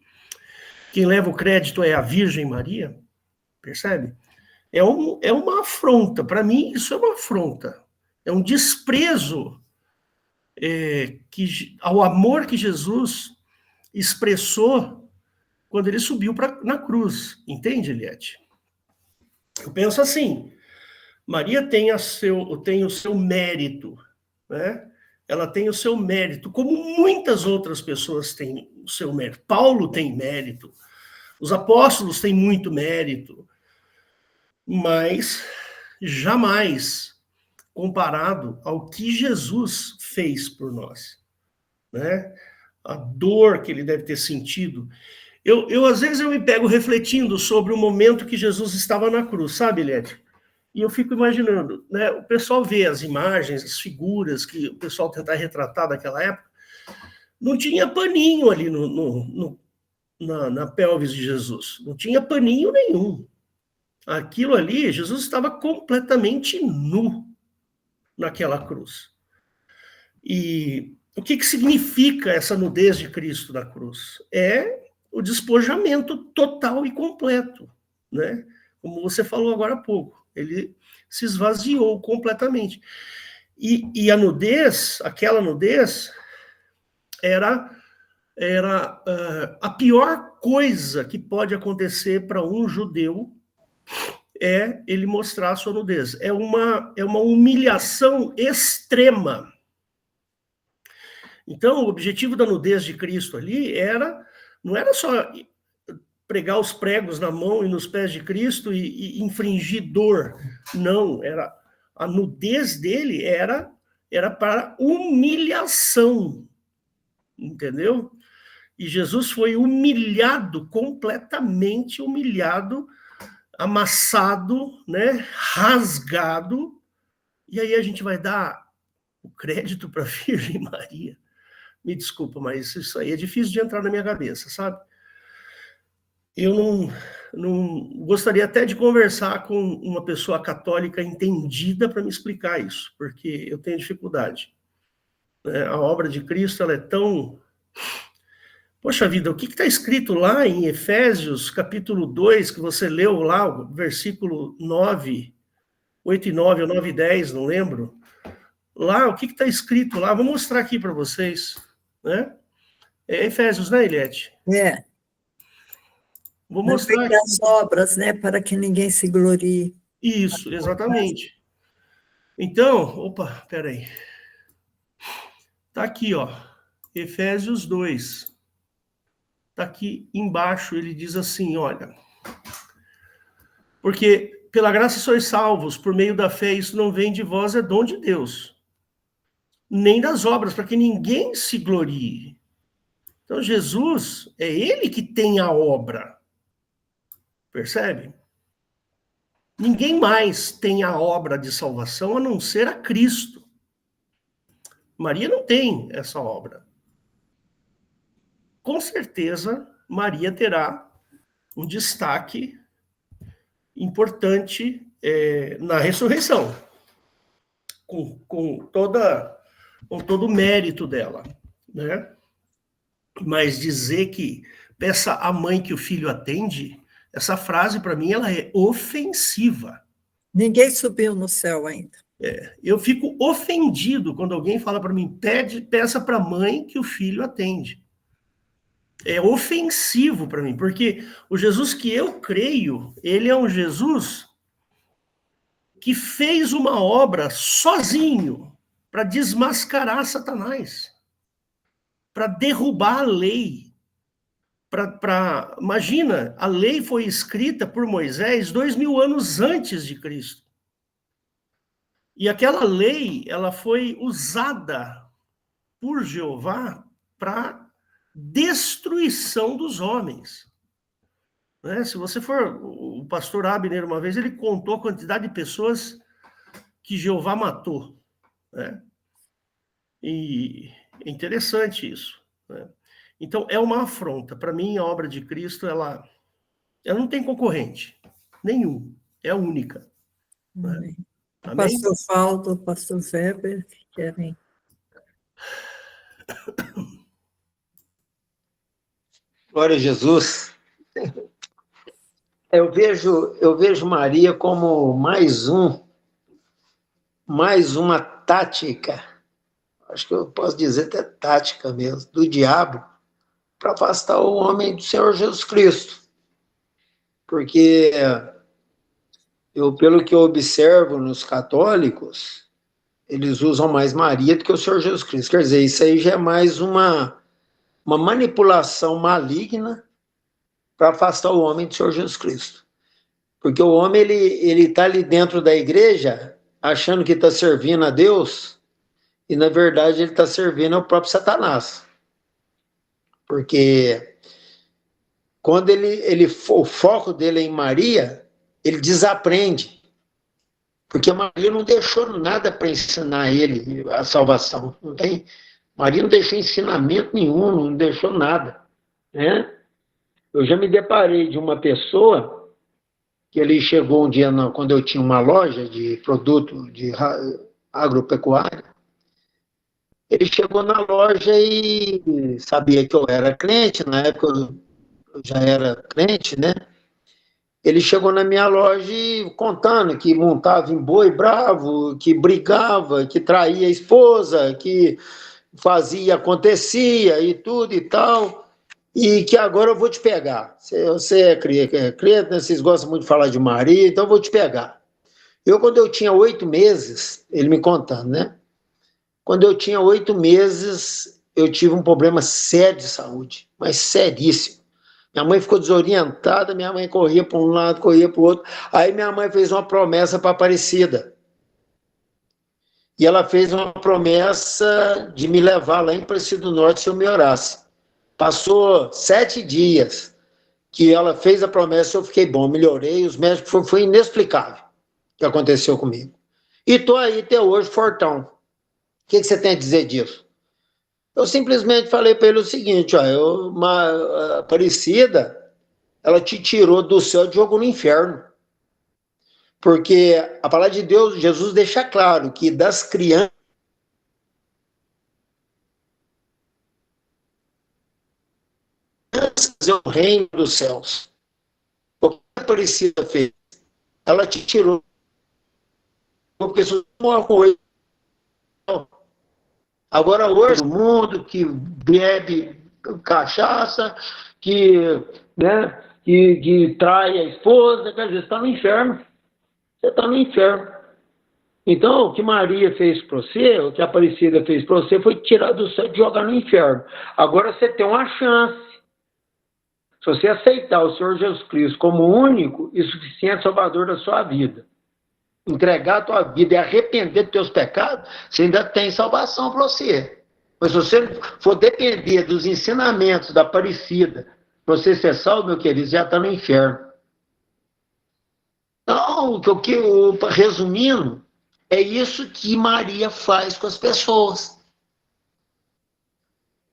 Quem leva o crédito é a Virgem Maria? Percebe? É uma afronta. Para mim, isso é uma afronta. É um desprezo ao amor que Jesus expressou quando ele subiu na cruz. Entende, Eliette? Eu penso assim, Maria tem o seu mérito, né? Ela tem o seu mérito, como muitas outras pessoas têm o seu mérito. Paulo tem mérito, os apóstolos têm muito mérito, mas jamais comparado ao que Jesus fez por nós, né? A dor que ele deve ter sentido. Às vezes, eu me pego refletindo sobre o momento que Jesus estava na cruz, sabe, Eliette? E eu fico imaginando, né? O pessoal vê as imagens, as figuras que o pessoal tentar retratar daquela época, não tinha paninho ali na pelvis de Jesus, não tinha paninho nenhum. Aquilo ali, Jesus estava completamente nu naquela cruz. E o que significa essa nudez de Cristo na cruz? É o despojamento total e completo, né? Como você falou agora há pouco, ele se esvaziou completamente. E a nudez, aquela nudez, era a pior coisa que pode acontecer para um judeu, é ele mostrar a sua nudez. É uma humilhação extrema. Então, o objetivo da nudez de Cristo ali não era só pregar os pregos na mão e nos pés de Cristo e infringir dor. Não, a nudez dele era para humilhação, entendeu? E Jesus foi humilhado, completamente humilhado, amassado, né, rasgado, e aí a gente vai dar o crédito para a Virgem Maria. Me desculpa, mas isso aí é difícil de entrar na minha cabeça, sabe? Eu não gostaria até de conversar com uma pessoa católica entendida para me explicar isso, porque eu tenho dificuldade. A obra de Cristo, ela é tão... Poxa vida, o que está escrito lá em Efésios, capítulo 2, que você leu lá, o versículo 9, 8 e 9, ou 9 e 10, não lembro. Lá, o que está escrito lá? Vou mostrar aqui para vocês, né? É Efésios, né, Eliette? Vou mostrar aqui. As obras, né, para que ninguém se glorie. Isso, exatamente. Então, opa, peraí. Tá aqui, ó, Efésios 2. Tá aqui embaixo, ele diz assim, olha, porque pela graça sois salvos, por meio da fé, isso não vem de vós, é dom de Deus, nem das obras, para que ninguém se glorie. Então, Jesus, é ele que tem a obra, percebe? Ninguém mais tem a obra de salvação a não ser a Cristo. Maria não tem essa obra. Com certeza, Maria terá um destaque importante na ressurreição, com todo o mérito dela, né? Mas dizer que peça à mãe que o filho atende, essa frase, para mim, ela é ofensiva. Ninguém subiu no céu ainda. Eu fico ofendido quando alguém fala para mim, peça para a mãe que o filho atende. É ofensivo para mim, porque o Jesus que eu creio, ele é um Jesus que fez uma obra sozinho para desmascarar Satanás, para derrubar a lei. Imagina, a lei foi escrita por Moisés 2000 anos antes de Cristo. E aquela lei, ela foi usada por Jeová para destruição dos homens. Né? Se você for, o pastor Abner, uma vez, ele contou a quantidade de pessoas que Jeová matou. Né? E é interessante isso. Né? Então, é uma afronta. Para mim, a obra de Cristo, ela não tem concorrente. Nenhum. É a única. Né? Amém? Pastor Faldo, pastor Weber, querem... Glória a Jesus. Eu vejo Maria como mais uma tática, acho que eu posso dizer até tática mesmo, do diabo, para afastar o homem do Senhor Jesus Cristo. Porque, pelo que eu observo nos católicos, eles usam mais Maria do que o Senhor Jesus Cristo. Quer dizer, isso aí já é mais uma manipulação maligna para afastar o homem do Senhor Jesus Cristo. Porque o homem, ele está ali dentro da igreja, achando que está servindo a Deus, e na verdade ele está servindo ao próprio Satanás. Porque quando o foco dele é em Maria, ele desaprende. Porque Maria não deixou nada para ensinar ele a salvação. Não tem? Maria não deixou ensinamento nenhum, não deixou nada. Né? Eu já me deparei de uma pessoa que ele chegou um dia, quando eu tinha uma loja de produto de agropecuária, ele chegou na loja e sabia que eu era crente, na época eu já era crente, né? Ele chegou na minha loja contando que montava em boi bravo, que brigava, que traía a esposa, que fazia, acontecia e tudo e tal, e que agora eu vou te pegar. Você é crente, né? Vocês gostam muito de falar de Maria, então eu vou te pegar. Quando eu tinha 8 meses, ele me contando, né? Quando eu tinha 8 meses, eu tive um problema sério de saúde, mas seríssimo. Minha mãe ficou desorientada, minha mãe corria para um lado, corria para o outro. Aí minha mãe fez uma promessa para Aparecida. E ela fez uma promessa de me levar lá em Aparecida do Norte se eu me orasse. Passou 7 dias que ela fez a promessa, eu fiquei bom, melhorei, os médicos, foi inexplicável o que aconteceu comigo. E estou aí até hoje, fortão. O que você tem a dizer disso? Eu simplesmente falei para ele o seguinte, a Aparecida, ela te tirou do céu e jogou no inferno. Porque a palavra de Deus, Jesus deixa claro que das crianças é o reino dos céus. O que a Aparecida fez? Ela te tirou. Porque se você morre com ele, agora hoje, o mundo que bebe cachaça, que trai a esposa, quer dizer, você está no inferno. Você está no inferno. Então, o que Maria fez para você, o que a Aparecida fez para você, foi tirar do céu e jogar no inferno. Agora você tem uma chance. Se você aceitar o Senhor Jesus Cristo como único e suficiente salvador da sua vida, entregar a tua vida e arrepender dos teus pecados, você ainda tem salvação para você. Mas se você for depender dos ensinamentos da Aparecida, para você ser salvo, meu querido, já está no inferno. Então, resumindo, é isso que Maria faz com as pessoas.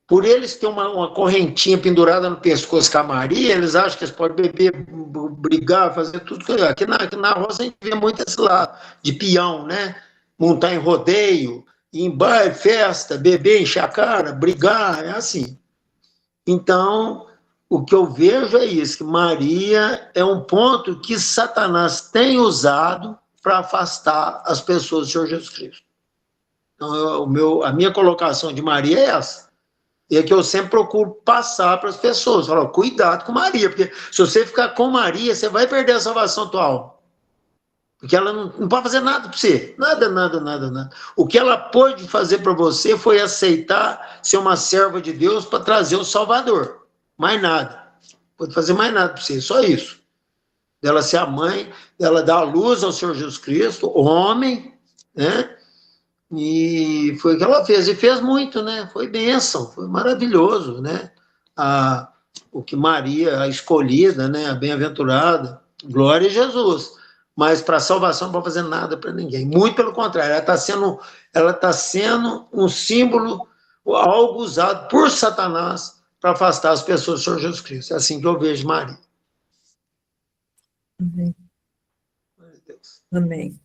Por eles ter uma correntinha pendurada no pescoço com a Maria, eles acham que eles podem beber, brigar, fazer tudo. Aqui na roça a gente vê muito esse lado de peão, né? Montar em rodeio, ir em baile, festa, beber, encher a cara, brigar, é assim. Então, o que eu vejo é isso, que Maria é um ponto que Satanás tem usado para afastar as pessoas do Senhor Jesus Cristo. Então, a minha colocação de Maria é essa. E é que eu sempre procuro passar para as pessoas. Falo, cuidado com Maria, porque se você ficar com Maria, você vai perder a salvação tua alma. Porque ela não pode fazer nada para você. Nada, nada, nada, nada. O que ela pôde fazer para você foi aceitar ser uma serva de Deus para trazer o Salvador. Mais nada. Pode fazer mais nada para você, só isso. Dela ser a mãe, dela dar a luz ao Senhor Jesus Cristo, homem, né? E foi o que ela fez. E fez muito, né? Foi bênção, foi maravilhoso, né? O que Maria, a escolhida, né? A bem-aventurada. Glória a Jesus. Mas para a salvação não pode fazer nada para ninguém. Muito pelo contrário, ela tá sendo um símbolo, algo usado por Satanás para afastar as pessoas do Senhor Jesus Cristo. É assim que eu vejo Maria. Amém. Amém.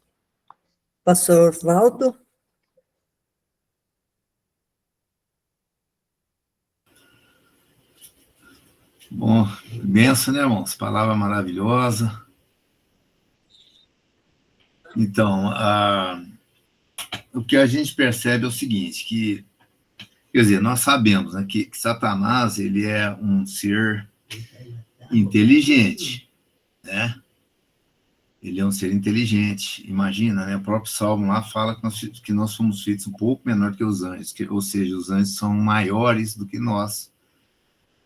Pastor Oswaldo? Bom, benção, né, irmãos? Palavra maravilhosa. Então, o que a gente percebe é o seguinte, que, quer dizer, nós sabemos, né, que Satanás, ele é um ser inteligente, né? Ele é um ser inteligente. Imagina, né? O próprio Salmo lá fala que nós somos feitos um pouco menor que os anjos, ou seja, os anjos são maiores do que nós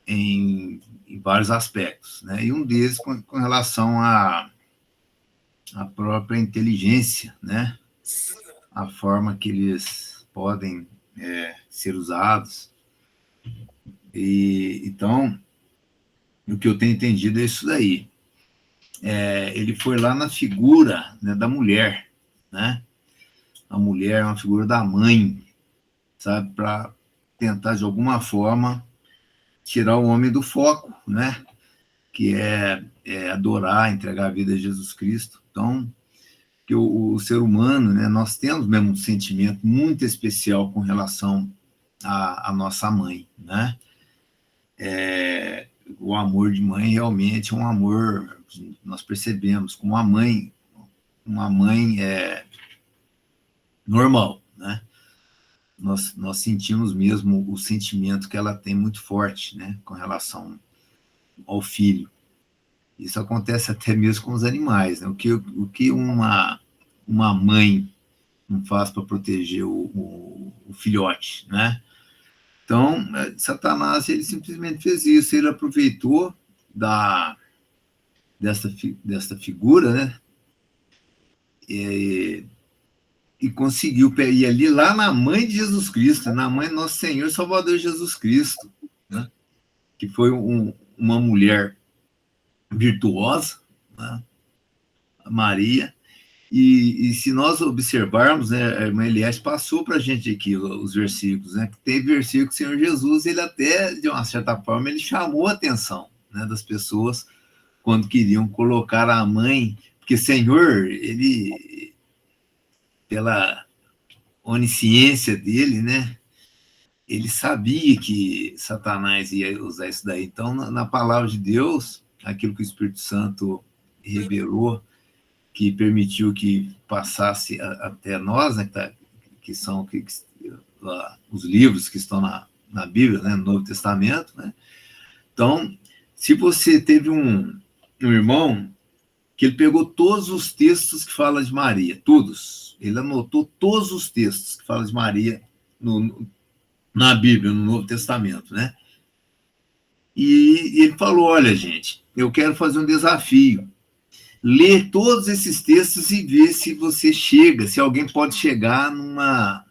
em vários aspectos, né? E um deles com relação à própria inteligência, né? A forma que eles podem ser usados. E então, o que eu tenho entendido é isso daí. Ele foi lá na figura, né, da mulher, né? A mulher é uma figura da mãe, sabe? Para tentar, de alguma forma, tirar o homem do foco, né? Que é adorar, entregar a vida a Jesus Cristo. Então, que o ser humano, né? Nós temos mesmo um sentimento muito especial com relação à nossa mãe, né? O amor de mãe realmente é um amor, nós percebemos, como uma mãe normal, né? Nós sentimos mesmo o sentimento que ela tem muito forte, né? Com relação ao filho. Isso acontece até mesmo com os animais, né? O que uma mãe não faz para proteger o filhote, né? Então, Satanás, ele simplesmente fez isso, ele aproveitou desta figura, né? E conseguiu ir ali lá na mãe de Jesus Cristo, na mãe do nosso Senhor e Salvador Jesus Cristo, né? Que foi uma mulher virtuosa, né? Maria. E se nós observarmos, né, a irmã Eliette passou para a gente aqui os versículos, né? Tem versículo que o Senhor Jesus, ele até, de uma certa forma, ele chamou a atenção, né, das pessoas quando queriam colocar a mãe, porque o Senhor, ele, pela onisciência dele, né, ele sabia que Satanás ia usar isso daí. Então, na palavra de Deus, aquilo que o Espírito Santo revelou, que permitiu que passasse até nós, né, que são os livros que estão na Bíblia, né, no Novo Testamento, né? Então, se você teve um irmão que ele pegou todos os textos que falam de Maria, todos, ele anotou todos os textos que falam de Maria na Bíblia, no Novo Testamento, né? E ele falou, olha, gente, eu quero fazer um desafio, ler todos esses textos e ver se você chega, se alguém pode chegar numa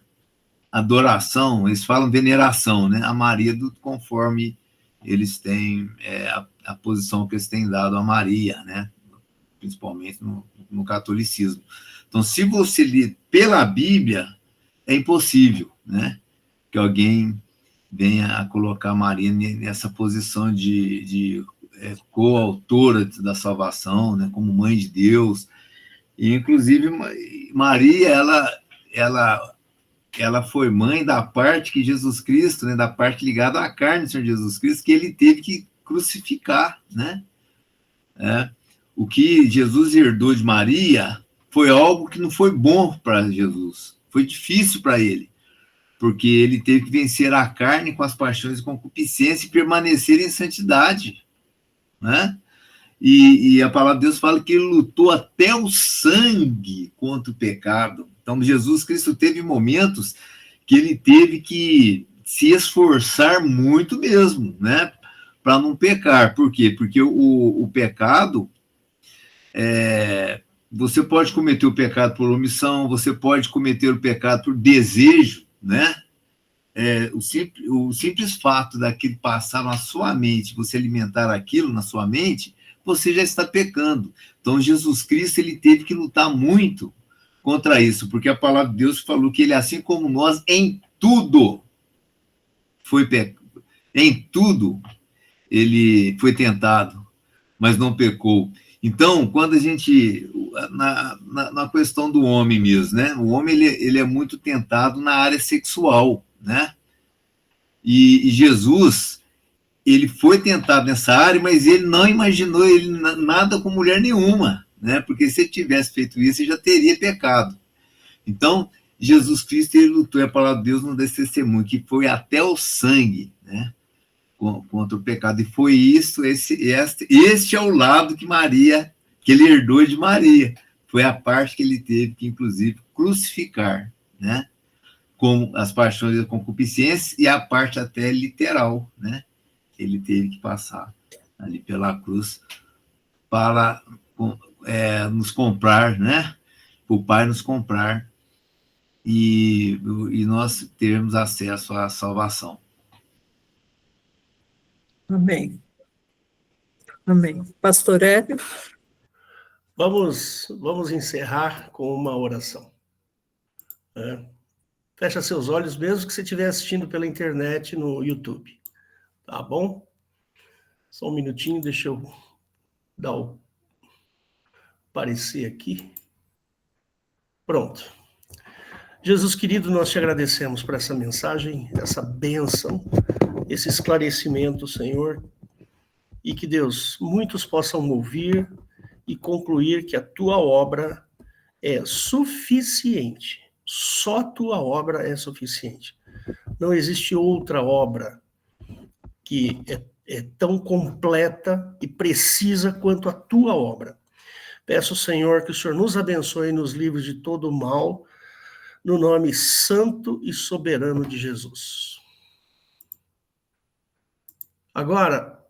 adoração, eles falam veneração, né, a Maria, conforme eles têm a posição que eles têm dado a Maria, né, principalmente no catolicismo. Então, se você ler pela Bíblia, é impossível, né, que alguém venha a colocar Maria nessa posição de coautora da salvação, né, como mãe de Deus. E, inclusive, Maria, ela foi mãe da parte que Jesus Cristo, né, da parte ligada à carne do Senhor Jesus Cristo, que ele teve que crucificar, né? O que Jesus herdou de Maria foi algo que não foi bom para Jesus, foi difícil para ele, porque ele teve que vencer a carne com as paixões e concupiscência e permanecer em santidade, né? E a palavra de Deus fala que ele lutou até o sangue contra o pecado. Então, Jesus Cristo teve momentos que ele teve que se esforçar muito mesmo, né? Para não pecar. Por quê? Porque o pecado, você pode cometer o pecado por omissão, você pode cometer o pecado por desejo, né? O simples fato daquilo passar na sua mente, você alimentar aquilo na sua mente, você já está pecando. Então, Jesus Cristo, ele teve que lutar muito contra isso, porque a palavra de Deus falou que ele, assim como nós, em tudo em tudo ele foi tentado, mas não pecou. Então, quando a gente, na questão do homem mesmo, né? O homem, ele é muito tentado na área sexual, né? E Jesus, ele foi tentado nessa área, mas ele não imaginou nada com mulher nenhuma, né? Porque se ele tivesse feito isso, ele já teria pecado. Então, Jesus Cristo, ele lutou, e a palavra de Deus não dá esse testemunho, que foi até o sangue, né? Contra o pecado. E foi isso, este é o lado que ele herdou de Maria. Foi a parte que ele teve que, inclusive, crucificar, né? Com as paixões da concupiscência e a parte até literal, né? Ele teve que passar ali pela cruz para nos comprar, né? O Pai nos comprar e nós termos acesso à salvação. Amém. Amém. Pastor Hélio? Vamos encerrar com uma oração. Fecha seus olhos, mesmo que você estiver assistindo pela internet no YouTube. Tá bom? Só um minutinho, deixa eu dar o parecer aqui. Pronto. Jesus querido, nós te agradecemos por essa mensagem, essa bênção, esse esclarecimento, Senhor, e que, Deus, muitos possam ouvir e concluir que a tua obra é suficiente. Só a tua obra é suficiente. Não existe outra obra que é tão completa e precisa quanto a tua obra. Peço, Senhor, que o Senhor nos abençoe e nos livre de todo o mal, no nome santo e soberano de Jesus. Agora,